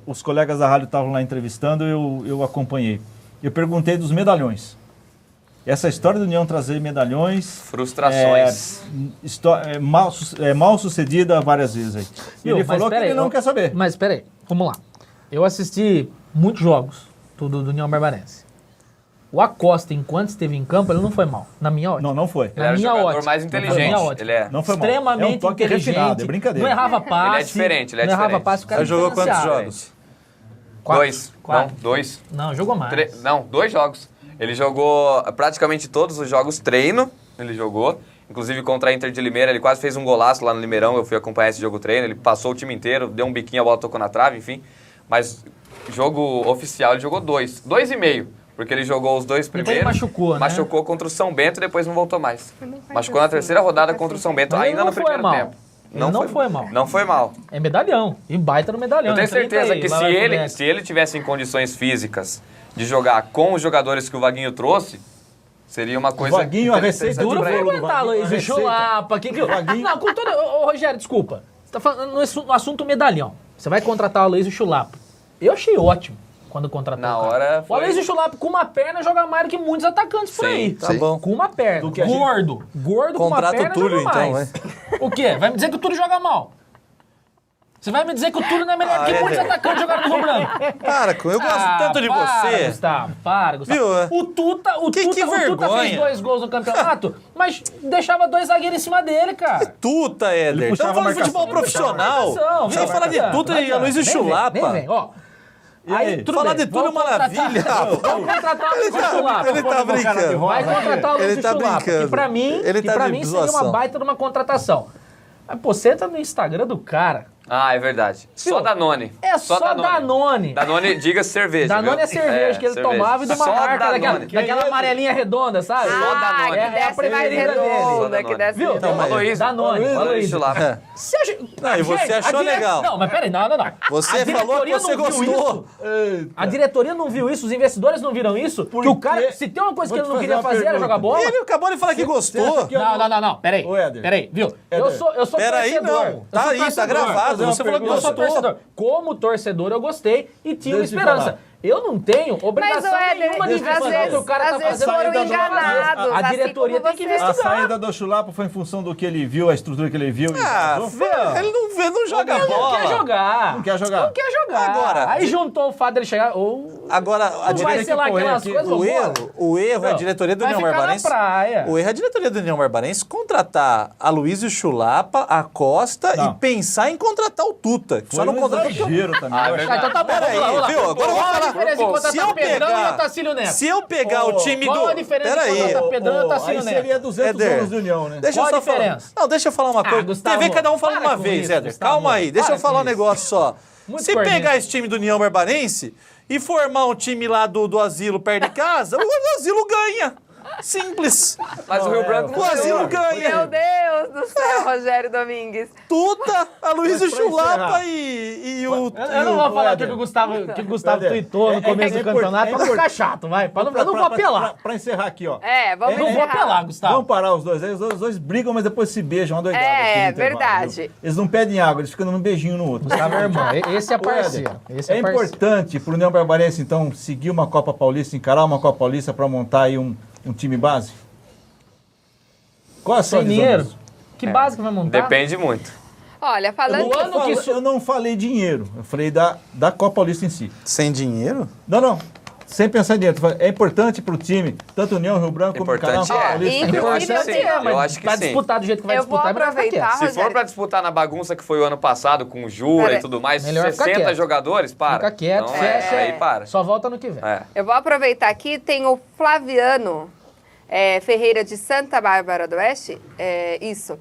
os colegas da rádio estavam lá entrevistando, eu acompanhei. Eu perguntei dos medalhões. Essa história do União trazer medalhões... Frustrações. Mal sucedida várias vezes aí. E ele falou que ele não quer saber. Mas peraí, vamos lá. Eu assisti muitos jogos do União Barbarense. O Acosta, enquanto esteve em campo, ele não foi mal, na minha ótica. Não foi. Ele era o jogador mais inteligente. Não foi mal. Extremamente é um toque inteligente. refinado, é brincadeira. Não errava passe. Ele é diferente, Não errava passe, o cara jogou quantos jogos? 2. Quatro. Não, 2. Não, jogou mais. Não, 2 jogos. Ele jogou praticamente todos os jogos treino, ele jogou. Inclusive contra a Inter de Limeira, ele quase fez um golaço lá no Limeirão, eu fui acompanhar esse jogo treino, ele passou o time inteiro, deu um biquinho, a bola tocou na trave, enfim. Mas jogo oficial ele jogou 2. 2,5. Porque ele jogou os 2 primeiros. Então ele machucou, né? Machucou contra o São Bento e depois não voltou mais. Machucou na terceira rodada contra o São Bento, Mas ainda no primeiro tempo. Não foi mal. Não foi mal. É medalhão. E baita no medalhão. Eu tenho certeza que se ele tivesse em condições físicas de jogar com os jogadores que o Vaguinho trouxe, seria uma coisa... O Vaguinho, a receita Duro de foi bolo, aguentar, Luiz. O Chulapa. Não, com todo... Ô, Rogério, desculpa. Você tá falando no assunto medalhão. Você vai contratar o Aloysio Chulapa. Eu achei ótimo quando contratou Na o cara. hora foi... O Aloysio Chulapa com uma perna joga mais do que muitos atacantes por aí. Tá bom. Com uma perna. Gordo. Gordo com uma Contrata perna o Túlio, joga mais. então, O quê? Vai me dizer que o Túlio joga mal? Você vai me dizer que o Túlio não é melhor que muitos atacantes jogaram no Rio Branco? Para, eu gosto tanto de você. Gustavo, para, Gustavo. Viu? O Tuta fez vergonha. 2 gols no campeonato, mas deixava 2 zagueiros em cima dele, cara. Tuta, Éder. Estamos falando de futebol profissional. Você vai falar de Tuta e Aloysio Chulapa. Vem, ó. Aí, falar de Túlio Maravilha. Vamos contratar o Aloysio Chulapa. Ele tá brincando. Vai contratar o Aloysio Chulapa. Que pra mim, seria uma baita de uma contratação. Mas, pô, você entra no Instagram do cara. Ah, é verdade. Só Danone. É só Danone. Danone, diga-se cerveja. Danone viu? é cerveja que ele tomava e de uma Só marca Danone. daquela amarelinha redonda, sabe? Só Danone. É a preferida dele. Que desce Viu? Então, Aloysio. Danone. Lá. Não, e você achou legal. Não, mas peraí, não. Você falou que você gostou. A diretoria não viu isso, os investidores não viram isso, que o cara, se tem uma coisa que ele não queria fazer era jogar bola. Ele acabou de falar que gostou. Não, peraí. Peraí, viu? Eu sou Peraí, torcedor. não. Tá aí, tá gravado. Você falou que Eu sou gostou. torcedor. Como torcedor, eu gostei e tinha uma esperança. Eu não tenho obrigação nenhuma de investigar o que o cara tá fazendo. Foram enganados. A diretoria tem que investigar. A saída do Chulapa foi em função do que ele viu, a estrutura que ele viu. Ele não joga bola. Não quer jogar. Não quer jogar. Não quer jogar. Agora, aí juntou o fato dele chegar. Agora, a Não vai ser lá aquelas coisas. o erro é a diretoria do União Barbarense. O erro é a diretoria do União Barbarense contratar a Aloysio Chulapa, a Costa e pensar em contratar o Tuta. Só não contratou exagero também. Então tá bom. Peraí, viu? Agora eu vou falar. Se eu pegar o time do... Qual a diferença de contratar Pedrão e Otacílio Neto? Seria 200 anos de União, né? Deixa Qual eu a diferença? Não, deixa eu falar uma coisa. Gustavo, TV cada um fala para uma com vez, isso, Éder. Gustavo. Calma aí, deixa Para eu falar um com isso. negócio só. Muito Se corneta. pegar esse time do União Barbarense e formar um time lá do asilo perto de casa, o asilo ganha. Simples. Mas o Rio Branco O asilo ganha. Meu Deus do céu, Rogério Domingues. Tuta, Aloysio Mas pra Chulapa encerrar. e Eu o... não vou falar o que o Gustavo tweetou no começo do campeonato pra não ficar chato, vai. Eu não vou apelar. Pra encerrar aqui, ó. Vamos Não vou encerrar. apelar, Gustavo. Vamos parar os dois aí. Os dois brigam, mas depois se beijam, uma doidada. aqui no intervalo, verdade. viu? Eles não pedem água, eles ficam dando um beijinho no outro. Gustavo é irmão. Esse é parceiro. Esse É importante pro União Barbarense, então, seguir uma Copa Paulista, encarar uma Copa Paulista pra montar aí um time base? Qual é a sua Sem visão dinheiro. disso? Que base que vai montar? Depende muito. Olha, falando Eu não falei dinheiro, eu falei da Copa Paulista em si. Sem dinheiro? Não. Sem pensar em dinheiro. É importante pro time, tanto União, Rio Branco, como encarar uma Importante Copa é. Paulista. Eu acho que sim. Eu acho que Pra sim. disputar do jeito que vai Eu vou disputar, melhor ficar aproveitar, quieto. Se for Rogério. pra disputar na bagunça que foi o ano passado, com Jura Pera e tudo mais, melhor ficar 60 quieto. jogadores, para. Fica quieto, Então, fecha. aí para. Só volta no que vem. É. Eu vou aproveitar aqui, tem o Flaviano Ferreira de Santa Bárbara do Oeste, isso.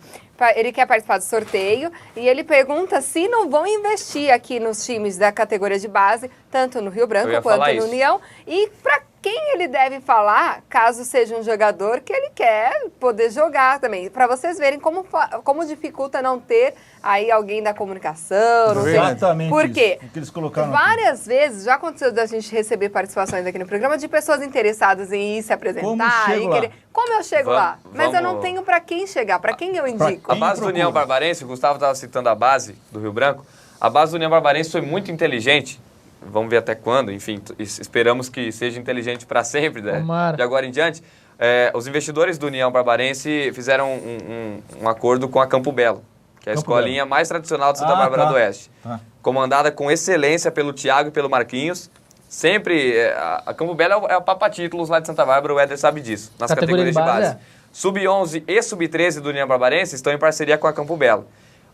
ele quer participar do sorteio e ele pergunta se não vão investir aqui nos times da categoria de base, tanto no Rio Branco quanto no União, e para quem ele deve falar, caso seja um jogador que ele quer poder jogar também. Para vocês verem como dificulta não ter aí alguém da comunicação, não sei. Exatamente. Por quê? Que eles colocaram várias vezes, já aconteceu da gente receber participações aqui no programa de pessoas interessadas em ir se apresentar. Como eu chego lá? Mas eu não tenho para quem chegar, para quem eu indico. A base do União Barbarense, o Gustavo estava citando a base do Rio Branco, a base do União Barbarense foi muito inteligente. Vamos ver até quando, enfim, esperamos que seja inteligente para sempre, né? De agora em diante. Os investidores do União Barbarense fizeram um acordo com a Campo Belo, que é a escolinha mais tradicional de Santa Bárbara do Oeste. Comandada com excelência pelo Thiago e pelo Marquinhos. Sempre, a Campo Belo é o papa-títulos lá de Santa Bárbara, o Éder sabe disso, nas categorias de base. Sub-11 e Sub-13 do União Barbarense estão em parceria com a Campo Belo.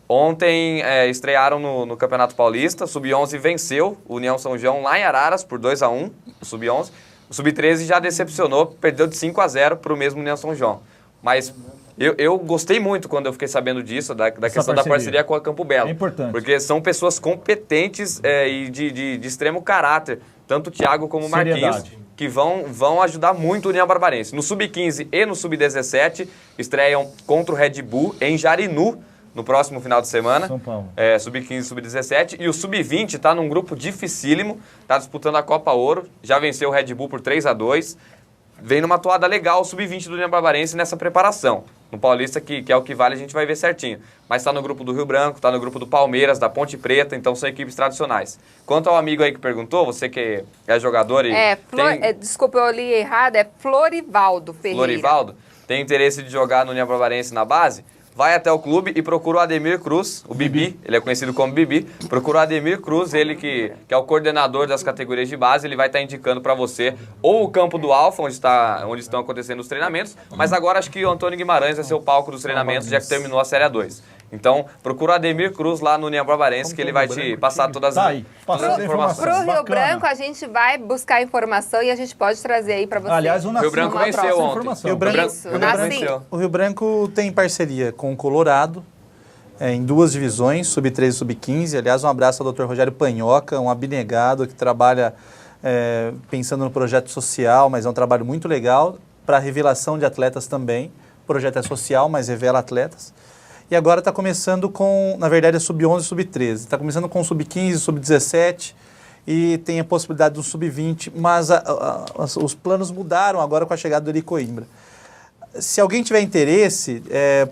Ontem estrearam no Campeonato Paulista, o Sub-11 venceu o União São João lá em Araras por 2-1, o Sub-11. O Sub-13 já decepcionou, perdeu de 5-0 para o mesmo União São João. Mas eu gostei muito quando eu fiquei sabendo disso, da questão da parceria com a Campo Belo. É importante. Porque são pessoas competentes e de extremo caráter, tanto o Thiago como o Marquinhos, que vão ajudar muito o União Barbarense. No Sub-15 e no Sub-17 estreiam contra o Red Bull em Jarinu, no próximo final de semana. São Paulo. Sub-15 e Sub-17. E o Sub-20 está num grupo dificílimo, está disputando a Copa Ouro, já venceu o Red Bull por 3-2. Vem numa toada legal o Sub-20 do União Barbarense nessa preparação. No Paulista, que é o que vale, a gente vai ver certinho. Mas está no grupo do Rio Branco, está no grupo do Palmeiras, da Ponte Preta, então são equipes tradicionais. Quanto ao amigo aí que perguntou, você que é jogador e... desculpa, eu li errado, é Florivaldo Ferreira. Florivaldo, tem interesse de jogar no União Barbarense na base? Vai até o clube e procura o Ademir Cruz, o Bibi, ele é conhecido como Bibi. Procura o Ademir Cruz, ele que é o coordenador das categorias de base, ele vai estar indicando para você ou o campo do Alfa, onde estão acontecendo os treinamentos, mas agora acho que o Antônio Guimarães vai ser o palco dos treinamentos, já que terminou a Série 2. Então, procura o Ademir Cruz lá no União Barbarense, que ele vai te passar todas as informações. Pro Rio Branco, a gente vai buscar informação e a gente pode trazer aí para você. Aliás, o Rio Branco venceu ontem. O Rio Branco tem parceria com o Colorado, em 2 divisões, Sub-13 e Sub-15. Aliás, um abraço ao Dr. Rogério Panhoca, um abnegado que trabalha pensando no projeto social, mas é um trabalho muito legal para revelação de atletas também. O projeto é social, mas revela atletas. E agora está começando com, na verdade, é Sub-11 e Sub-13. Está começando com Sub-15, Sub-17 e tem a possibilidade do Sub-20, mas os planos mudaram agora com a chegada do Eri Coimbra. Se alguém tiver interesse,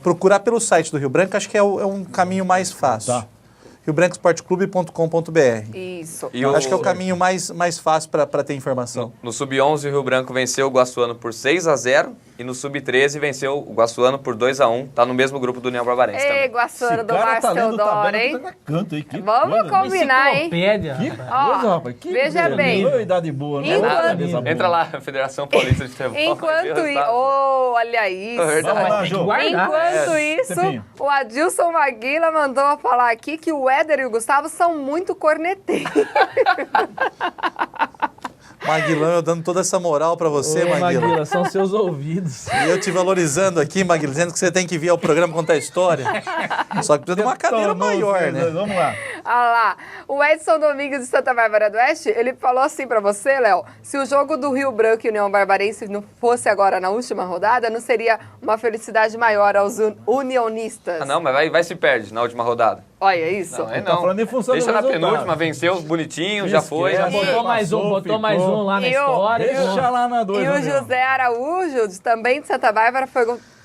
procurar pelo site do Rio Branco, acho que é um caminho mais fácil. Tá. riobrancosportclube.com.br. Isso. Acho que é o caminho mais fácil para ter informação. No Sub-11, o Rio Branco venceu o Guaçuano por 6-0 e no Sub-13 venceu o Guaçuano por 2-1. Tá no mesmo grupo do União Barbarense também. Guaçuano do Márcio Teodoro, hein? Vamos combinar, hein? Que coisa, rapaz. Veja bem. Idade boa, né? Entra lá, Federação Paulista de Futebol. Enquanto isso... olha isso. Enquanto isso, o Adilson Maguila mandou falar aqui que o Éder e o Gustavo são muito corneteiros. Maguilão, eu dando toda essa moral pra você, Maguila. Maguila, são seus ouvidos. E eu te valorizando aqui, Maguila, dizendo que você tem que vir ao programa contar a história. Só que precisa de uma cadeira maior, né? Vamos lá. Olha lá. O Edson Domingues de Santa Bárbara do Oeste, ele falou assim pra você, Léo, se o jogo do Rio Branco e União Barbarense não fosse agora na última rodada, não seria uma felicidade maior aos unionistas? Ah, não, mas vai se perde na última rodada. Olha isso. Não, tá falando em função deixa do na resultado. penúltima, venceu os bonitinhos, já foi. Já botou mais um lá na história. Deixa lá na 2. E o José Araújo, também de Santa Bárbara,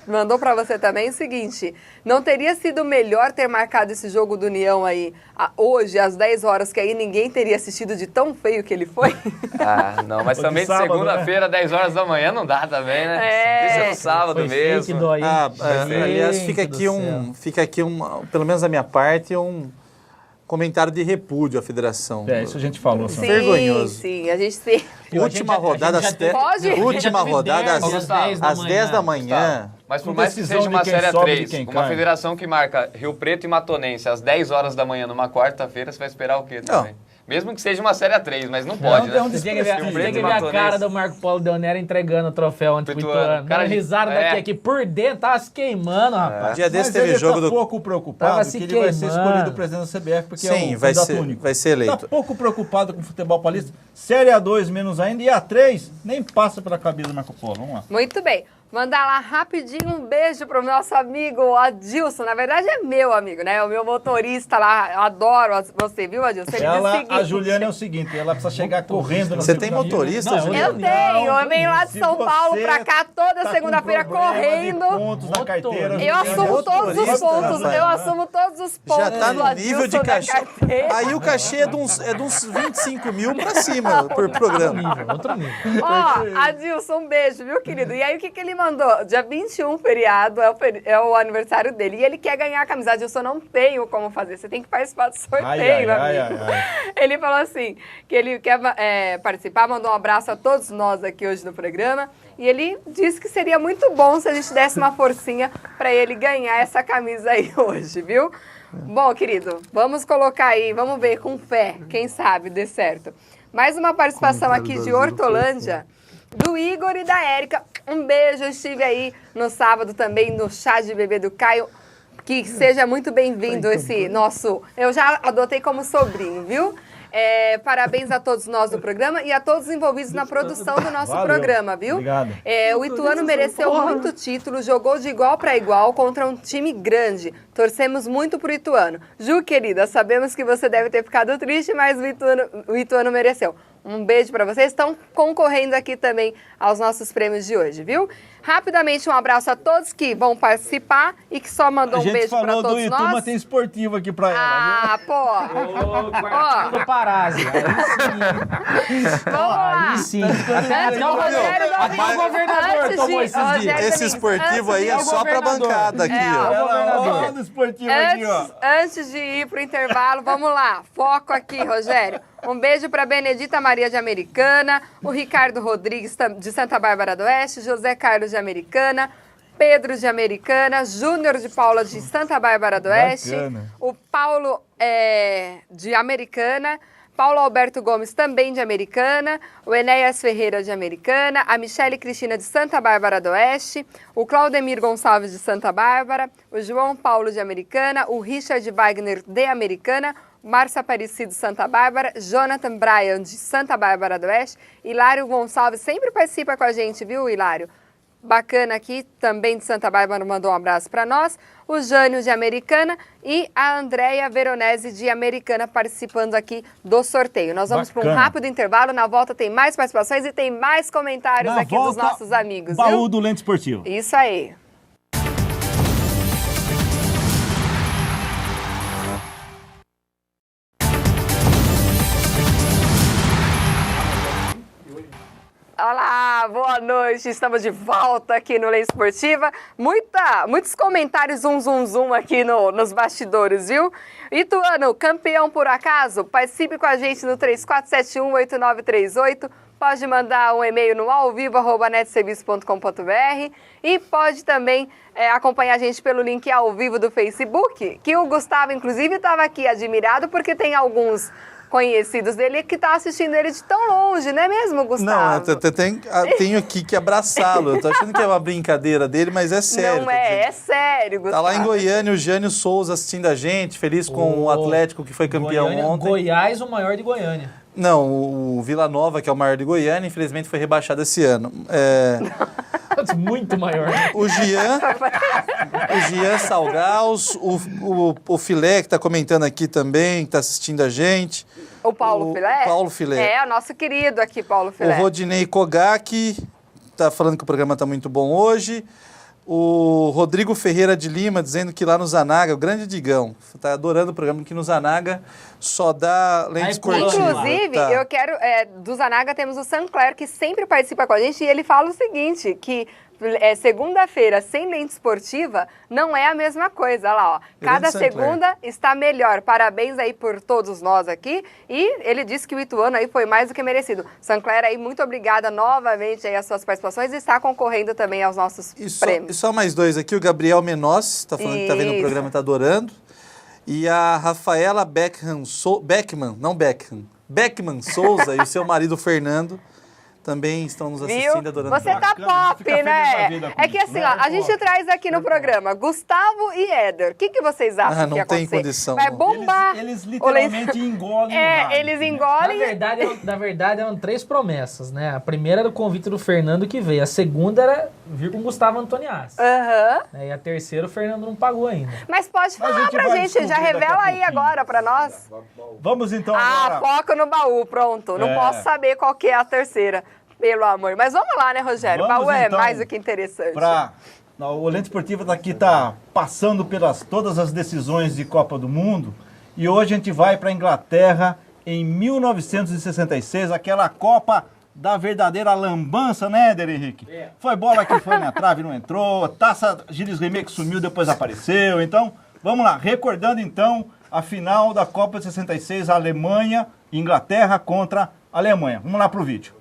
mandou para você também o seguinte: não teria sido melhor ter marcado esse jogo do União aí hoje, às 10 horas, que aí ninguém teria assistido de tão feio que ele foi? Ah, não, mas também de segunda-feira, 10 horas da manhã, não dá também, né? Isso é no sábado mesmo. Aliás, fica aqui pelo menos da minha parte, um comentário de repúdio à federação. Isso a gente falou. Sim, vergonhoso. Sim, a gente sim. Última rodada às 10 da manhã. Mas por mais que seja uma Série 3, uma federação que marca Rio Preto e Matonense às 10 horas da manhã numa quarta-feira, você vai esperar o quê também? Mesmo que seja uma Série A3, mas não pode, né? Você tem que ver a cara do Marco Polo Deonero entregando o troféu antes pro Ituano. Cara, risada daqui por dentro, tava se queimando, rapaz. Dia desse teve jogo do... pouco preocupado que ele vai ser escolhido presidente da CBF, porque sim, é o candidato único. Vai ser eleito. Tá pouco preocupado com o futebol paulista. Série A2 menos ainda, e A3 nem passa pela cabeça do Marco Polo. Vamos lá. Muito bem. Mandar lá rapidinho um beijo pro nosso amigo Adilson. Na verdade é meu amigo, né? O meu motorista lá. Eu adoro você, viu, Adilson? A Juliana é o seguinte, ela precisa chegar correndo. Você tem motorista, Juliana? Eu tenho. Eu venho lá de São Paulo pra cá toda segunda-feira correndo. Pontos na carteira. Eu assumo todos os pontos. Eu assumo todos os pontos. Já tá no nível de cachê. Aí o cachê é de uns 25 mil pra cima por programa. Outro nível. Ó, Adilson, um beijo, viu, querido? E aí o que ele mandou? Dia 21, feriado, é o aniversário dele. E ele quer ganhar a camisa. Adilson, não tenho como fazer. Você tem que participar do sorteio, meu amigo. Ele falou assim, que ele quer participar, mandou um abraço a todos nós aqui hoje no programa. E ele disse que seria muito bom se a gente desse uma forcinha para ele ganhar essa camisa aí hoje, viu? Bom, querido, vamos colocar aí, vamos ver com fé, quem sabe dê certo. Mais uma participação aqui de Hortolândia, do Igor e da Érica. Um beijo, eu estive aí no sábado também no chá de bebê do Caio. Que seja muito bem-vindo esse nosso... Eu já adotei como sobrinho, viu? Parabéns a todos nós do programa e a todos envolvidos na produção do nosso programa, viu? Obrigado. O Ituano mereceu muito título, jogou de igual para igual contra um time grande. Torcemos muito pro Ituano. Ju, querida, sabemos que você deve ter ficado triste, mas o Ituano mereceu. Um beijo para vocês. Estão concorrendo aqui também aos nossos prêmios de hoje, viu? Rapidamente, um abraço a todos que vão participar e que só mandou um beijo para todos nós. A gente falou do Itu, mas tem esportivo aqui para ela, viu? Ó, do Parásio. Vamos lá. Aí sim. Até o governador tomou esses dias. Esse esportivo aí é só para bancada aqui, ó. Do esportivo aqui, ó. Antes de ir pro intervalo, vamos lá. Foco aqui, Rogério. Um beijo para Benedita Maria de Americana, o Ricardo Rodrigues de Santa Bárbara do Oeste, José Carlos de Americana, Pedro de Americana, Júnior de Paula de Santa Bárbara do Oeste, o Paulo de Americana, Paulo Alberto Gomes também de Americana, o Enéas Ferreira de Americana, a Michele Cristina de Santa Bárbara do Oeste, o Claudemir Gonçalves de Santa Bárbara, o João Paulo de Americana, o Richard Wagner de Americana, Márcia Aparecido de Santa Bárbara, Jonathan Bryan de Santa Bárbara do Oeste, Hilário Gonçalves sempre participa com a gente, viu, Hilário? Bacana aqui, também de Santa Bárbara, mandou um abraço para nós, o Jânio de Americana e a Andréia Veronese de Americana participando aqui do sorteio. Nós vamos para um rápido intervalo, na volta tem mais participações e tem mais comentários aqui dos nossos amigos, viu? Baú do Lente Esportivo. Isso aí. Olá, boa noite, estamos de volta aqui no Lei Esportiva. Muitos comentários zum aqui nos bastidores, viu? Ituano, campeão por acaso? Participe com a gente no 3471-8938. Pode mandar um e-mail no alvivo@netserviço.com.br e pode também acompanhar a gente pelo link ao vivo do Facebook, que o Gustavo, inclusive, estava aqui admirado porque tem alguns conhecidos dele que tá assistindo ele de tão longe, não é mesmo, Gustavo? Não, tenho aqui que abraçá-lo. Eu tô achando que é uma brincadeira dele, mas é sério. Não é sério, Gustavo. Tá lá em Goiânia o Jânio Souza assistindo a gente, feliz com o Atlético que foi campeão ontem. Goiás, o maior de Goiânia. Não, o Vila Nova, que é o maior de Goiânia, infelizmente foi rebaixado esse ano. Muito maior. O Gian Salgaus, o Filé, que está comentando aqui também, que está assistindo a gente. O Paulo Filé? Paulo Filé. É, o nosso querido aqui, Paulo Filé. O Rodinei Kogaki está falando que o programa está muito bom hoje. O Rodrigo Ferreira de Lima dizendo que lá no Zanaga, o grande Digão, está adorando o programa, que no Zanaga só dá lente esportiva. Inclusive, eu quero, do Zanaga temos o Sancler, que sempre participa com a gente, e ele fala o seguinte, que segunda-feira sem lente esportiva não é a mesma coisa. Olha lá, ó. Cada segunda está melhor. Parabéns aí por todos nós aqui. E ele disse que o Ituano aí foi mais do que merecido. Sancler aí, muito obrigada novamente aí às suas participações e está concorrendo também aos nossos prêmios. E só mais dois aqui, o Gabriel Menossi está falando que está vendo o programa e está adorando. E a Rafaela Beckman, Beckman Souza e o seu marido Fernando também estão nos assistindo, adorando. Você tá pop, né? É que assim, ó, a gente traz aqui no programa Gustavo e Éder. O que vocês acham que ia acontecer? Não tem condição. Vai bombar. Eles literalmente engolem o rádio. Eles engolem. Na verdade, eram 3 promessas, né? A primeira era o convite do Fernando que veio. A segunda era vir com o Gustavo Antoniassi. E a terceira o Fernando não pagou ainda. Mas pode falar pra gente, já revela aí agora pra nós. Vamos então agora. Foca no baú, pronto. Não posso saber qual que é a terceira. Pelo amor. Mas vamos lá, né, Rogério? Vamos, o baú é então, mais do que interessante. O Lente Esportiva daqui está passando pelas todas as decisões de Copa do Mundo. E hoje a gente vai para a Inglaterra em 1966, aquela Copa da verdadeira lambança, né, Éder Henrique? Foi bola que foi na trave, não entrou. Taça Gilles Rimet que sumiu, depois apareceu. Então, vamos lá. Recordando, então, a final da Copa de 66, a Alemanha, Inglaterra contra a Alemanha. Vamos lá pro vídeo.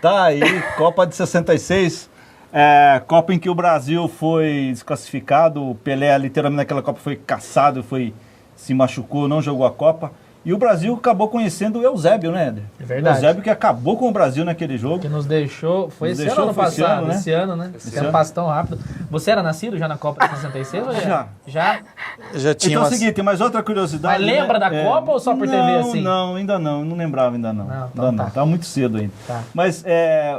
Tá aí, Copa de 66, Copa em que o Brasil foi desclassificado, o Pelé literalmente naquela Copa foi caçado, se machucou, não jogou a Copa. E o Brasil acabou conhecendo o Eusébio, né, Éder? É verdade. O Eusébio que acabou com o Brasil naquele jogo. Que nos deixou... Foi esse ano ou ano passado? Esse ano, né? Esse ano passa tão rápido. Você era nascido já na Copa de 66? Já? Já tinha Então é o seguinte, tem mais outra curiosidade. Mas lembra da Copa ou só por TV assim? Não, ainda não. Não lembrava ainda não. Não. Tava muito cedo ainda. Tá. Mas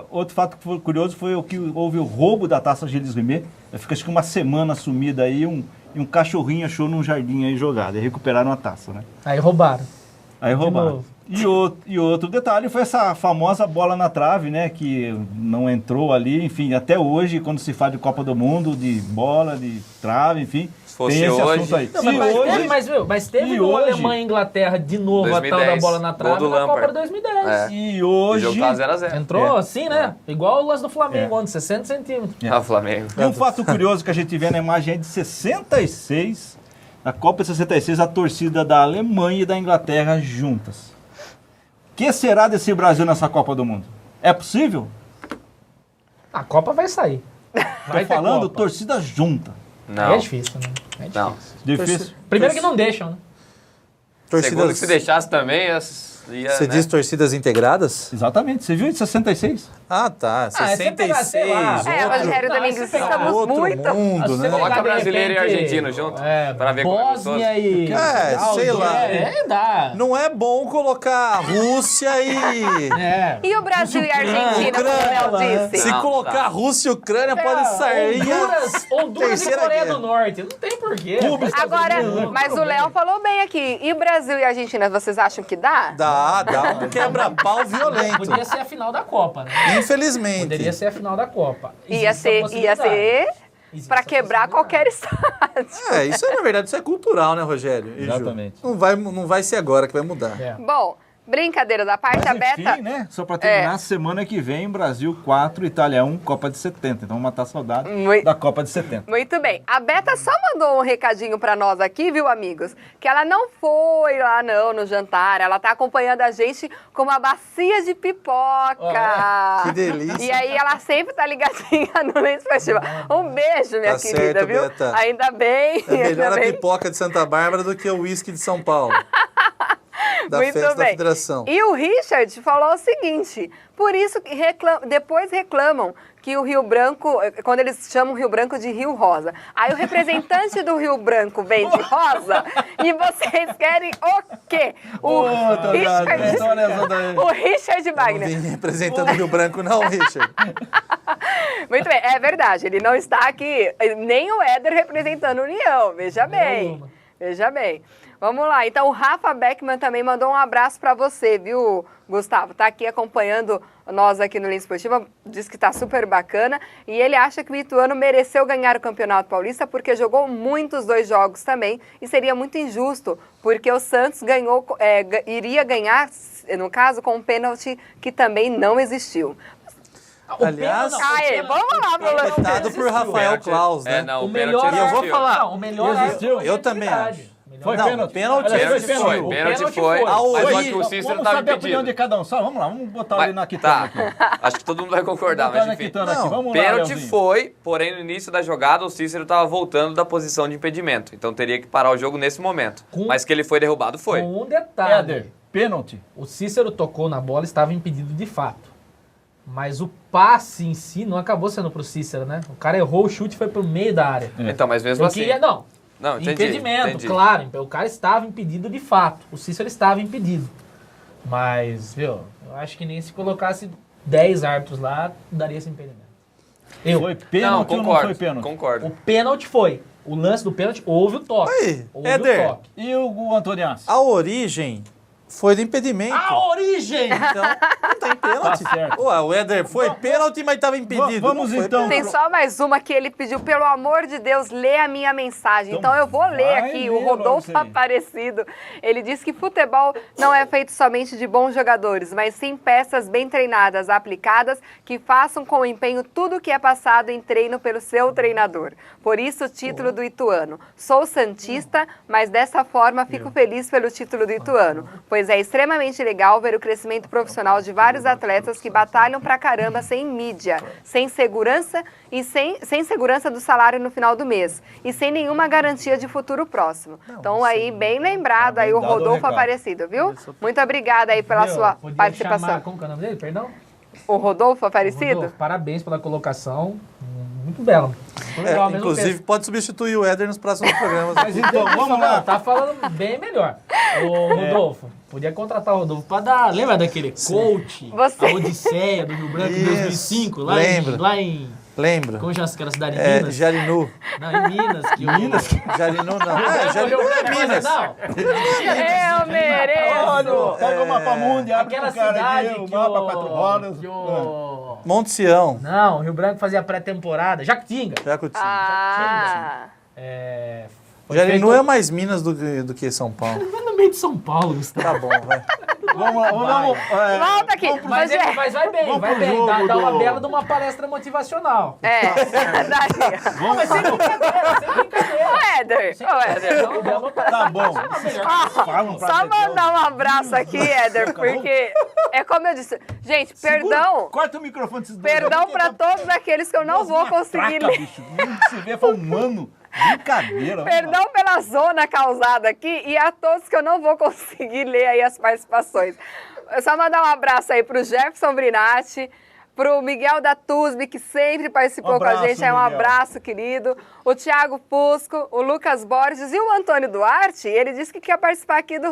outro fato que foi curioso foi o que houve o roubo da taça Gilles Rimet. Fica acho que uma semana sumida aí, e um cachorrinho achou num jardim aí jogado. E recuperaram a taça, né? Aí roubaram. E outro detalhe foi essa famosa bola na trave, né? Que não entrou ali, enfim, até hoje, quando se fala de Copa do Mundo, de bola, de trave, enfim, fosse tem esse hoje. assunto aí. Não, mas teve no Alemanha e Inglaterra de novo 2010, a tal da bola na trave na Copa de 2010. E hoje... O jogo tá 0-0. Entrou assim, né? Igual o lance do Flamengo, onde 60 centímetros. O Flamengo. E um fato curioso que a gente vê na imagem é de 66, na Copa de 66, a torcida da Alemanha e da Inglaterra juntas. O que será desse Brasil nessa Copa do Mundo? É possível? A Copa vai sair. Tô falando torcida junta. Não. É difícil, né? É difícil. Não. Difícil. Primeiro que não deixam, né? Segundo que se deixasse também, você diz torcidas integradas? Exatamente. Você viu de 66? Ah, tá. 66. Rogério Domingues, estamos muito... mundo, né? Coloca brasileiro e argentino junto. Para ver como é gostoso. Bósnia e... sei lá. Dá. Não é bom colocar a Rússia e... E o Brasil e a Argentina, como o Léo disse? Se colocar a Rússia e Ucrânia, pode sair. Honduras e Coreia do Norte. Não tem porquê. Agora, mas o Léo falou bem aqui. E o Brasil e a Argentina, vocês acham que dá? Dá um quebra-pau violento. Poderia ser a final da Copa, né? Infelizmente. Poderia ser a final da Copa. Ia ser para quebrar qualquer estádio. Isso na verdade, isso é cultural, né, Rogério? Exatamente. Não vai ser agora que vai mudar. Bom, brincadeira da parte, mas, a Beta... Enfim, né? Só para terminar, semana que vem, Brasil 4, Itália 1, Copa de 70. Então, matar a saudade da Copa de 70. Muito bem. A Beta só mandou um recadinho para nós aqui, viu, amigos? Que ela não foi lá, no jantar. Ela tá acompanhando a gente com uma bacia de pipoca. Que delícia. E aí, ela sempre tá ligadinha no Lentes Festival. Um beijo, minha querida, certo, viu? Beta. Ainda bem. É melhor a pipoca de Santa Bárbara do que o uísque de São Paulo. Da Muito festa bem. da Federação. E o Richard falou o seguinte, por isso que depois reclamam que o Rio Branco, quando eles chamam o Rio Branco de Rio Rosa. Aí o representante do Rio Branco vem de rosa e vocês querem o quê? O Richard Wagner. Não vim representando o Rio Branco não, Richard. Muito bem, é verdade, ele não está aqui, nem o Éder representando a União, veja bem. Veja bem. Vamos lá. Então, o Rafa Beckman também mandou um abraço para você, viu, Gustavo? Tá aqui acompanhando nós aqui no Linha Esportiva, diz que tá super bacana. E ele acha que o Ituano mereceu ganhar o Campeonato Paulista porque jogou muitos 2 jogos também. E seria muito injusto, porque o Santos iria ganhar, no caso, com um pênalti que também não existiu. Aliás, vamos lá, completado por Rafael Claus, né? O melhor e eu vou falar, o melhor eu também acho. Foi pênalti. Pênalti foi. Mas só que o Cícero estava impedido. Vamos saber a opinião de cada um. Vamos lá, vamos botar ele na quitanda aqui. Acho que todo mundo vai concordar, mas enfim. Pênalti foi, porém no início da jogada o Cícero estava voltando da posição de impedimento. Então teria que parar o jogo nesse momento. Mas que ele foi derrubado, foi. Com um detalhe. Éder, pênalti. O Cícero tocou na bola e estava impedido de fato. Mas o passe em si não acabou sendo pro Cícero, né? O cara errou o chute e foi pro meio da área. Então, mas mesmo assim... Não, impedimento, claro. O cara estava impedido de fato. O Cícero estava impedido. Mas, viu, eu acho que nem se colocasse 10 árbitros lá, daria esse impedimento. Foi pênalti ou não foi pênalti? Concordo. O pênalti foi. O lance do pênalti, houve o toque. Aí, houve Éder, o toque. E o Antoniassi? A origem foi do impedimento. A origem! Então, não tem pênalti. Tá certo. Ué, o Éder foi pênalti, mas estava impedido. Vamos então. Tem só mais uma que ele pediu, pelo amor de Deus, lê a minha mensagem. Então eu vou ler aqui, o Rodolfo Aparecido. Ele diz que futebol não é feito somente de bons jogadores, mas sim peças bem treinadas, aplicadas, que façam com empenho tudo o que é passado em treino pelo seu treinador. Por isso o título do Ituano. Sou santista, mas dessa forma fico feliz pelo título do Ituano, pois pois é extremamente legal ver o crescimento profissional de vários atletas que batalham pra caramba sem mídia, sem segurança e sem segurança do salário no final do mês e sem nenhuma garantia de futuro próximo. Então aí, bem lembrado aí o Rodolfo Aparecido, viu? Muito obrigada aí pela sua participação. Como que é o nome dele, perdão? O Rodolfo Aparecido? Rodolfo, parabéns pela colocação, muito bela. Legal, inclusive, pode substituir o Éder nos próximos programas. Mas então, vamos lá. Tá falando bem melhor. Ô, Rodolfo, podia contratar o Rodolfo pra dar... Lembra daquele coach? A Odisseia do Rio Branco em 2005? Lá em... Lembro. Como chama aquela cidade em Minas? Jarinu. Não, em Minas. Jarinu não. Jarinu é Minas. Eu mereço. Olha, pega o mapa mundi, abre aquela pro cara cidade aqui, o que mapa 4 rodas. Monte Sião. Não, o Rio Branco fazia pré-temporada. Jacutinga. Ah. Jarinu é mais Minas do que São Paulo. Vai no meio de São Paulo, Gustavo. Tá bom, vai. Vamos. Volta aqui. Mas vai bem, vai bem. Dá uma bela de uma palestra motivacional. Daria. Mas sem brincadeira, sem brincadeira. Ô, Éder. Tá bom. Só mandar um abraço aqui, Éder, porque é como eu disse. Gente, perdão. Corta o microfone desses dois. Perdão pra todos aqueles que eu não vou conseguir ler. Bicho. Nem se vê, foi um ano. Brincadeira. Perdão pela zona causada aqui e a todos que eu não vou conseguir ler aí as participações. Eu só mandar um abraço aí pro Jefferson Brinatti, pro Miguel da Tusbi, que sempre participou com a gente. É um abraço, querido. O Thiago Pusco, o Lucas Borges e o Antônio Duarte. Ele disse que quer participar aqui do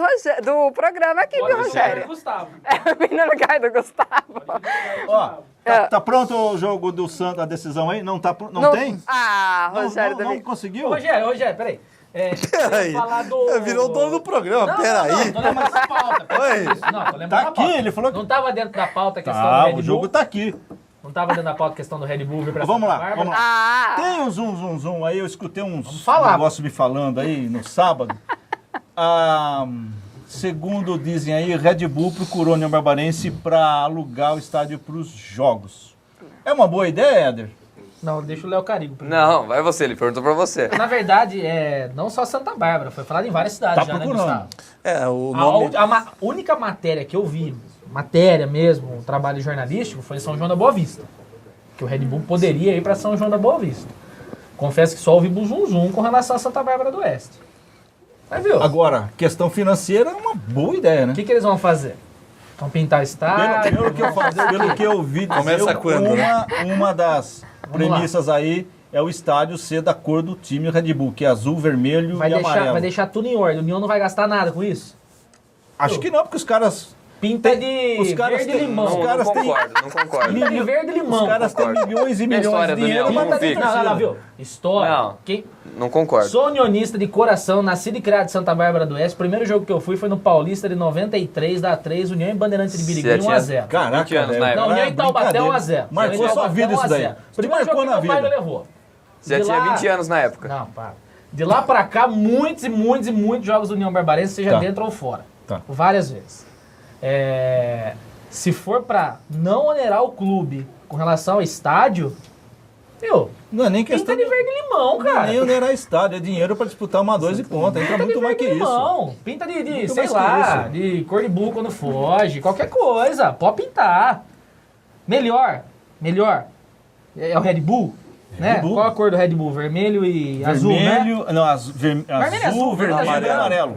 programa aqui, viu, Rogério? Gustavo. Vim no lugar do Gustavo. Ó, tá pronto o jogo do Santos, a decisão aí? Não tem? Ah, Rogério. Não conseguiu? Rogério, peraí. Peraí, virou o dono do programa, peraí. Não, tô lembrando da pauta. Não, tô lembrando Tá da pauta. aqui, ele falou que... Não tava dentro da pauta a questão do Red Bull? o jogo tá aqui. Não tava dentro da pauta a questão do Red Bull vir pra Vamos Santa lá, Bárbara? vamos lá. Tem um zoom aí, eu escutei uns negócios me falando aí no sábado. Segundo dizem aí, Red Bull procurou a União Barbarense para alugar o estádio para os jogos. É uma boa ideia, Éder? Não, deixa o Léo Carigo primeiro. Não, vai você, ele perguntou pra você. Na verdade, não só Santa Bárbara, foi falado em várias cidades já, procurando. né, Gustavo? O nome... A única matéria que eu vi, matéria mesmo, um trabalho jornalístico, foi em São João da Boa Vista. Que o Red Bull poderia ir para São João da Boa Vista. Confesso que só ouvi zum com relação a Santa Bárbara do Oeste. Mas viu? Agora, questão financeira é uma boa ideia, né? O que eles vão fazer? Vão pintar o estádio? Pelo que eu vi, começa quando, uma das premissas aí é o estádio ser da cor do time Red Bull, que é azul, vermelho e amarelo. Vai deixar tudo em ordem. O União não vai gastar nada com isso? Acho que não, porque os caras... Pinta de verde e limão. Não concordo. De verde e limão. Os caras têm milhões e milhões de dinheiro. Não, viu? História. Não concordo. Sou unionista de coração, nascido e criado em Santa Bárbara do Oeste. O primeiro jogo que eu fui foi no Paulista de 93, da A3, União e Bandeirantes de Birigui, 1x0. Caraca, anos na época. Não, União e Taubaté 1x0. Marcou sua vida isso daí. Primeiro jogo que meu pai me levou. Você já tinha 20 anos na época. Não, para. De lá pra cá, muitos jogos do União Barbarense, seja dentro ou fora. Várias vezes. Se for pra não onerar o clube com relação ao estádio, não é nem questão pinta de verde e limão, cara. Não é nem onerar estádio, é dinheiro pra disputar uma 2 e ponta. Entra muito mais que isso. Pinta de sei lá, de cor de bull quando foge, qualquer coisa. Pode pintar. Melhor. É o Red Bull, né? Bull. Qual a cor do Red Bull? Vermelho e azul, né? Não, azul, vermelho e amarelo.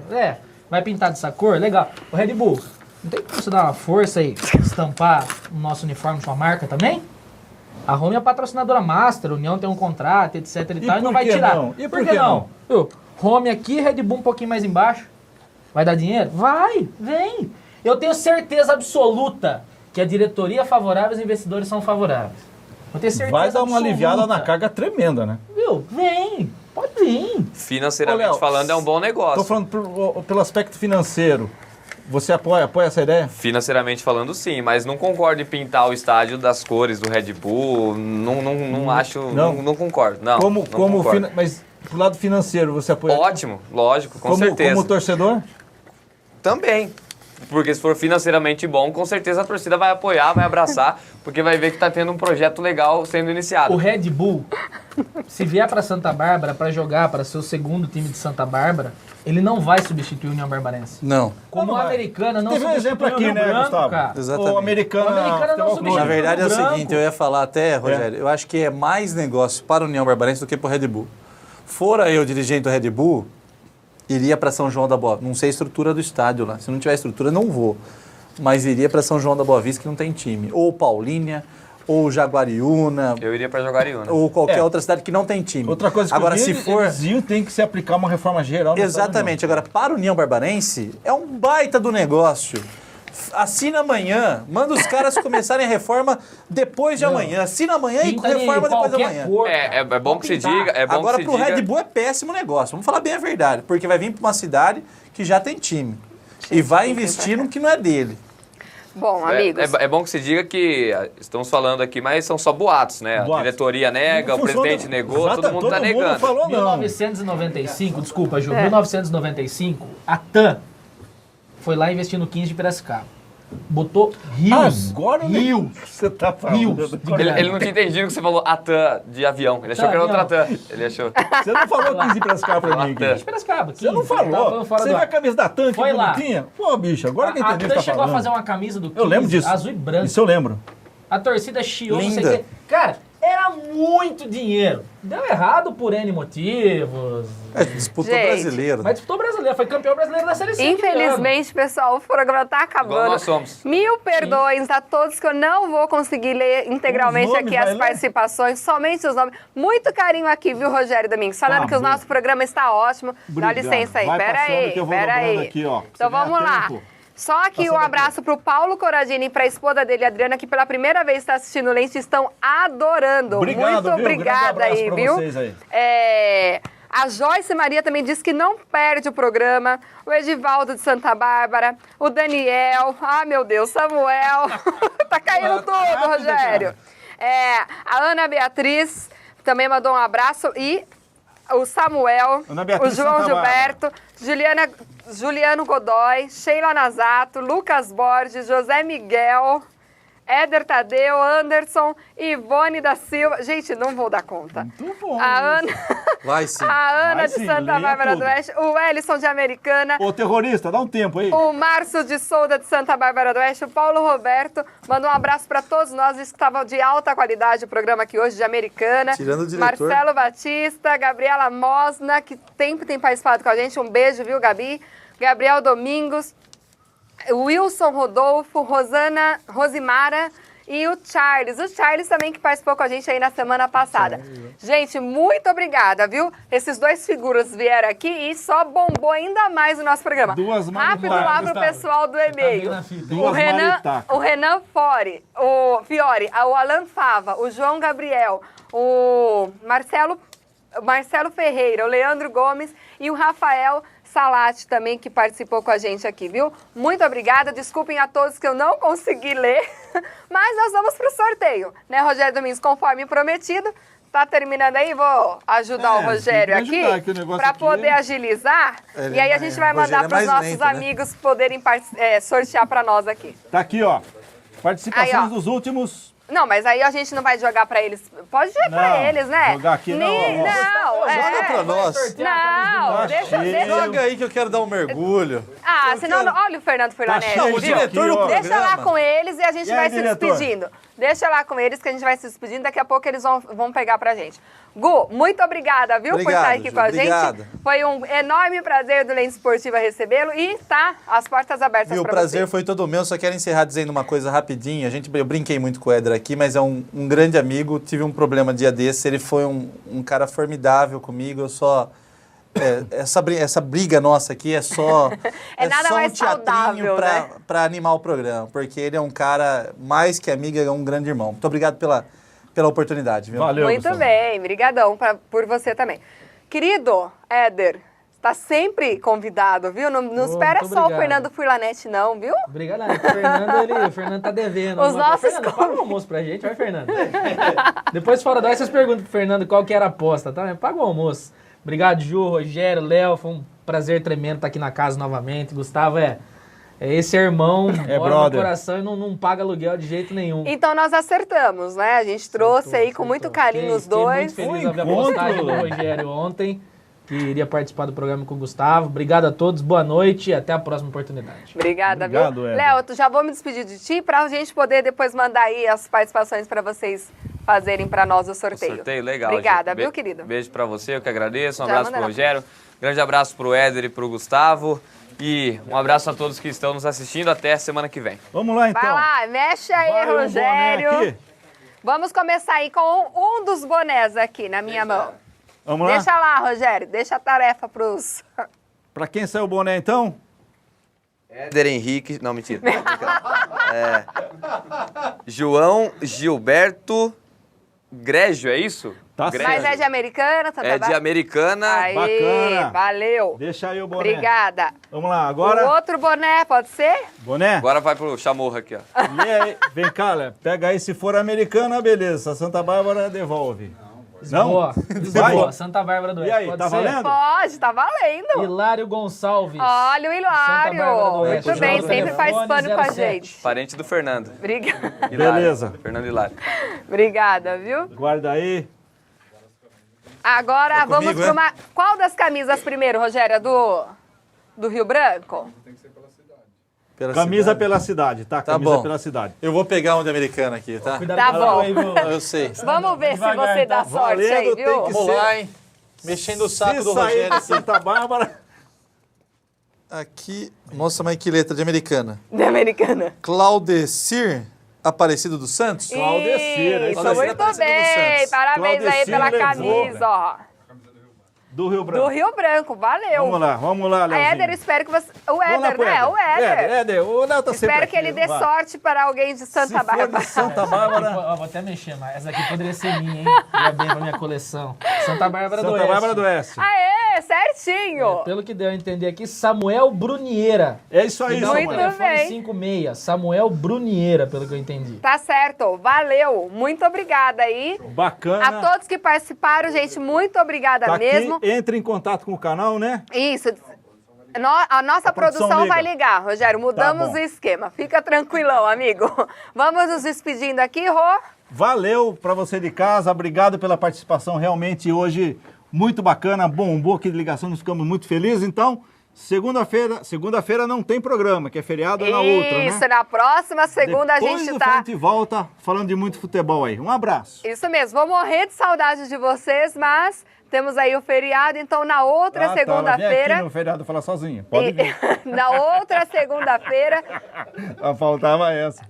Vai pintar dessa cor? Legal. O Red Bull, não tem como você dar uma força e estampar o nosso uniforme com a marca também? A Roma é a patrocinadora master, a União tem um contrato, etc e tal, e não vai tirar. E por que não? Roma aqui, Red Bull um pouquinho mais embaixo. Vai dar dinheiro? Vai, vem. Eu tenho certeza absoluta que a diretoria é favorável e os investidores são favoráveis. Eu tenho certeza vai dar uma absoluta. Aliviada na carga tremenda, né? Vem, pode vir. Financeiramente falando, é um bom negócio. Estou falando pelo aspecto financeiro. Você apoia essa ideia? Financeiramente falando, sim, mas não concordo em pintar o estádio das cores do Red Bull. Não acho. Não concordo. Não, concordo. Mas pro lado financeiro, você apoia? Ótimo, lógico, com certeza. Como torcedor? Também. Porque se for financeiramente bom, com certeza a torcida vai apoiar, vai abraçar, porque vai ver que tá tendo um projeto legal sendo iniciado. O Red Bull, se vier para Santa Bárbara para jogar para ser o segundo time de Santa Bárbara, ele não vai substituir o União Barbarense. Não. Como a Americana não substitui substitui exemplo aqui, o Rio Branco, Gustavo? cara. Exatamente. O Americana não substitui. Na verdade é o Branco. seguinte, eu ia falar até, Rogério, eu acho que é mais negócio para a União Barbarense do que para o Red Bull. Fora eu, dirigente do Red Bull, iria para São João da Boa Vista. Não sei a estrutura do estádio lá. Se não tiver estrutura, não vou. Mas iria para São João da Boa Vista, que não tem time. Ou Paulínia, ou Jaguariúna. Eu iria para Jaguariúna. Ou qualquer outra cidade que não tem time. Outra coisa que agora, se for... tem que se aplicar uma reforma geral. Exatamente. Agora, para a União Barbarense, é um baita do negócio. Assina amanhã, manda os caras começarem a reforma depois de amanhã. Assina amanhã e reforma depois de amanhã. Cor, É bom que se diga. Agora, pro Red Bull é péssimo negócio. Vamos falar bem a verdade. Porque vai vir para uma cidade que já tem time. E vai investir no que não é dele. Bom, amigos. É bom que se diga que estamos falando aqui, mas são só boatos, né? Boatos. A diretoria nega, o presidente negou, todo mundo está negando. Falou, 1995, desculpa, Ju, 1995, a TAM foi lá investir no 15 de Piracicaba. Botou rios. Agora rios. Você tá falando. Ele não tinha entendido que você falou a TAM de avião. Ele achou que era outra TAM. Ele achou. Você não falou 15 para cá pra mim. 15 de Piracicaba. Você não falou. Você viu a camisa da TAM que bonitinha? Pô, bicho, agora que entendi o que A você tá TAM chegou a falando. fazer uma camisa do 15, Eu lembro disso. azul e branco. Isso eu lembro. A torcida chiou, não sei Linda. o quê. Cara, era muito dinheiro. Deu errado por N motivos. Disputou Gente, brasileiro. Mas disputou brasileiro, foi campeão brasileiro da Série C. Infelizmente, pessoal, o programa tá acabando. Igual nós somos. Mil perdões a todos que eu não vou conseguir ler integralmente Os nomes, aqui as vai ler? participações, somente os nomes. Muito carinho aqui, viu, Rogério Domingos? Falando Tá que o bom. nosso programa está ótimo. Obrigado. Dá licença aí, Vai pera passando aí, que eu vou pera dobrando aí. aqui, ó. Então Se ganhar vamos lá. tempo. Só aqui Passando um abraço pro Paulo Coradini e pra esposa dele, Adriana, que pela primeira vez está assistindo o Lente, estão adorando. Obrigado, Muito viu? Um grande obrigada abraço aí, pra viu? vocês aí. A Joyce Maria também disse que não perde o programa. O Edivaldo de Santa Bárbara, o Daniel, meu Deus, Samuel. Tá caindo tudo, rápido, Rogério. A Ana Beatriz também mandou um abraço e o Samuel, Ana o Beatriz João Santa Gilberto, Juliano Godoy, Sheila Nazato, Lucas Borges, José Miguel, Éder Tadeu, Anderson, Ivone da Silva. Gente, não vou dar conta. Muito bom. A Ana, Vai sim. a Ana Vai de sim, Santa leia Bárbara tudo. do Oeste, o Ellison de Americana, Ô, terrorista, dá um tempo aí. o Márcio de Souza de Santa Bárbara do Oeste, o Paulo Roberto, mandou um abraço para todos nós, disse que estava de alta qualidade o programa aqui hoje de Americana. Tirando o diretor. Marcelo Batista, Gabriela Mosna, que sempre tem participado com a gente, um beijo, viu, Gabi? Gabriel Domingos, Wilson Rodolfo, Rosimara e o Charles. O Charles também que participou com a gente aí na semana passada. Gente, muito obrigada, viu? Esses dois figuras vieram aqui e só bombou ainda mais o nosso programa. Duas Rápido lá pro maritadas. pessoal do e-mail. Duas maritacas. O Renan Fiore, o Alan Fava, o João Gabriel, o Marcelo Ferreira, o Leandro Gomes e o Rafael Salati também, que participou com a gente aqui, viu? Muito obrigada, desculpem a todos que eu não consegui ler, mas nós vamos pro sorteio, né, Rogério Domingos? Conforme prometido, tá terminando aí, vou ajudar o Rogério tem que ajudar, que o aqui, negócio para aqui- poder agilizar, Ele e aí a é- gente vai Rogério mandar é para os mais nossos lento, né? amigos poderem sortear para nós aqui. Tá aqui, ó. Participações Aí, ó. dos últimos. Não, mas aí a gente não vai jogar pra eles. Pode jogar pra Não, eles, né? jogar aqui não, ó. Joga pra nós. Não, deixa. Joga aí que eu quero dar um mergulho. Senão, olha o Fernando Furlanete. Não, o diretor do Deixa programa. lá com eles e a gente E aí, vai se diretor? despedindo. Deixa lá com eles que a gente vai se despedindo. Daqui a pouco eles vão pegar pra gente. Gu, muito obrigada, viu, por Obrigado, estar aqui Ju, com a obrigado. gente. Foi um enorme prazer do Lente Esportiva recebê-lo e tá as portas abertas Viu, o pra prazer você. foi todo meu. Só quero encerrar dizendo uma coisa rapidinho. Eu brinquei muito com o Éder aqui, mas é um grande amigo. Tive um problema dia desse. Ele foi um cara formidável comigo. Eu só... essa briga nossa aqui é só... É nada só mais um teatrinho saudável, né? pra animar o programa. Porque ele é um cara, mais que amigo, é um grande irmão. Muito obrigado pela oportunidade, viu? Valeu, Muito Gustavo. bem, brigadão por você também. Querido Éder, está sempre convidado, viu? Não espera muito só o obrigado. Fernando Furlanete, não, viu? Obrigado, o Fernando tá devendo. Os nossos Fernando, paga o almoço pra gente, vai, Fernando. Depois, fora daí, vocês perguntam pro Fernando qual que era a aposta, tá? Paga o almoço. Obrigado, Ju, Rogério, Léo, foi um prazer tremendo estar aqui na casa novamente. Gustavo é Esse irmão mora brother. no coração e não paga aluguel de jeito nenhum. Então nós acertamos, né? A gente trouxe aí com muito carinho os dois. Fiquei muito feliz de ver a postagem do Rogério ontem, que iria participar do programa com o Gustavo. Obrigado a todos, boa noite e até a próxima oportunidade. Obrigada, Obrigado, viu? Éder. Léo, já vou me despedir de ti pra gente poder depois mandar aí as participações pra vocês fazerem pra nós o sorteio. Sorteio legal. Obrigada, gente. viu, querido? Beijo pra você, eu que agradeço. Um Já abraço manda pro na Rogério. Grande abraço pro Éder e pro Gustavo. E um abraço a todos que estão nos assistindo. Até semana que vem. Vamos lá, então. Vai lá, mexe aí, Vai um boné Rogério. aqui. Vamos começar aí com um dos bonés aqui na minha mão. Vamos lá? Deixa lá, Rogério. Deixa a tarefa pros... Pra quem saiu o boné, então? Éder Henrique... Não, mentira. João Gilberto Grégio, é isso? Tá Grégio. Mas é de Americana, Santa É de Bárbara? Americana. Aí, Bacana. valeu. Deixa aí o boné. Obrigada. Vamos lá, agora... O outro boné, pode ser? Boné? Agora vai pro Chamorra aqui, ó. E aí, vem cá, Léo, pega aí, se for americana, beleza. Santa Bárbara devolve. Não? Boa, Vai. boa. Santa Bárbara do E Oeste. aí, pode tá ser? valendo? Pode, tá valendo. Hilário Gonçalves. Olha o Santa Bárbara do Hilário. Oeste. Muito bem, Número sempre telefone participando com a 07. gente. Parente do Fernando. Obrigada. Hilário. Beleza. Fernando Hilário. Obrigada, viu? Guarda aí. Agora vamos comigo, para uma... Qual das camisas primeiro, Rogério? Do Rio Branco? Pela Camisa cidade. pela cidade, tá? Tá Camisa bom. pela cidade. Eu vou pegar um de americana aqui, tá? Cuidado Tá com bom. a aí, viu? Eu sei. Vamos ver se Devagar, você dá tá? sorte aí, Valendo, viu? tem que Vamos lá, hein? Mexendo o saco Se do sair Rogério de aqui. Santa Bárbara... Aqui, mostra mais que letra de americana. Da Americana. Claudecir Aparecido dos Santos? Claudecir, é Isso, isso aí. muito Aparecido dos bem. Santos. Parabéns aí Claudecir pela levou. camisa, ó. Do Rio Branco. Do Rio Branco, valeu. Vamos lá, A Leozinho. Éder, espero que você... O Vamos lá Éder, pro né? O Éder. Éder, o Léo tá sempre Espero que aqui, ele dê vai. sorte para alguém de Se Santa for Bárbara. de Santa Bárbara... Ó, vou até mexer, mas essa aqui poderia ser minha, hein? Ia bem pra minha coleção. Santa Bárbara do Santa Oeste. Bárbara do Oeste. Aê, certinho. Pelo que deu a entender aqui, Samuel Bruniera. É isso aí, Final do Muito Samuel. telefone bem. 56. Samuel Bruniera, pelo que eu entendi. Tá certo, valeu. Muito obrigada aí. Bacana. A todos que participaram, gente, muito obrigada Tá mesmo. aqui, entre em contato com o canal, né? Isso. A nossa A produção produção liga. vai ligar, Rogério. Mudamos Tá bom. o esquema. Fica tranquilão, amigo. Vamos nos despedindo aqui, Rô. Valeu pra você de casa, obrigado pela participação, realmente hoje muito bacana, bombou aqui de ligação, nós ficamos muito felizes, então segunda-feira não tem programa, que é feriado é na outra, né? Isso, na próxima segunda Depois a gente do tá... frente e volta falando de muito futebol aí, um abraço. Isso mesmo, vou morrer de saudade de vocês, mas temos aí o feriado, então na outra Ela vem aqui segunda-feira... no feriado falar sozinha, pode vir. Na outra segunda-feira... Faltava essa.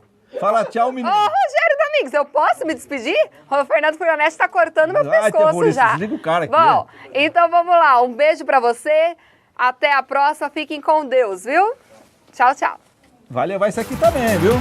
Fala tchau, Ô, menino. Rogério Domingos, eu posso me despedir? O Fernando Furionete tá cortando meu Ai, pescoço terrorista, já. desliga o cara aqui, Bom, então vamos lá. Um beijo pra você. Até a próxima. Fiquem com Deus, viu? Tchau, tchau. Vai levar isso aqui também, viu?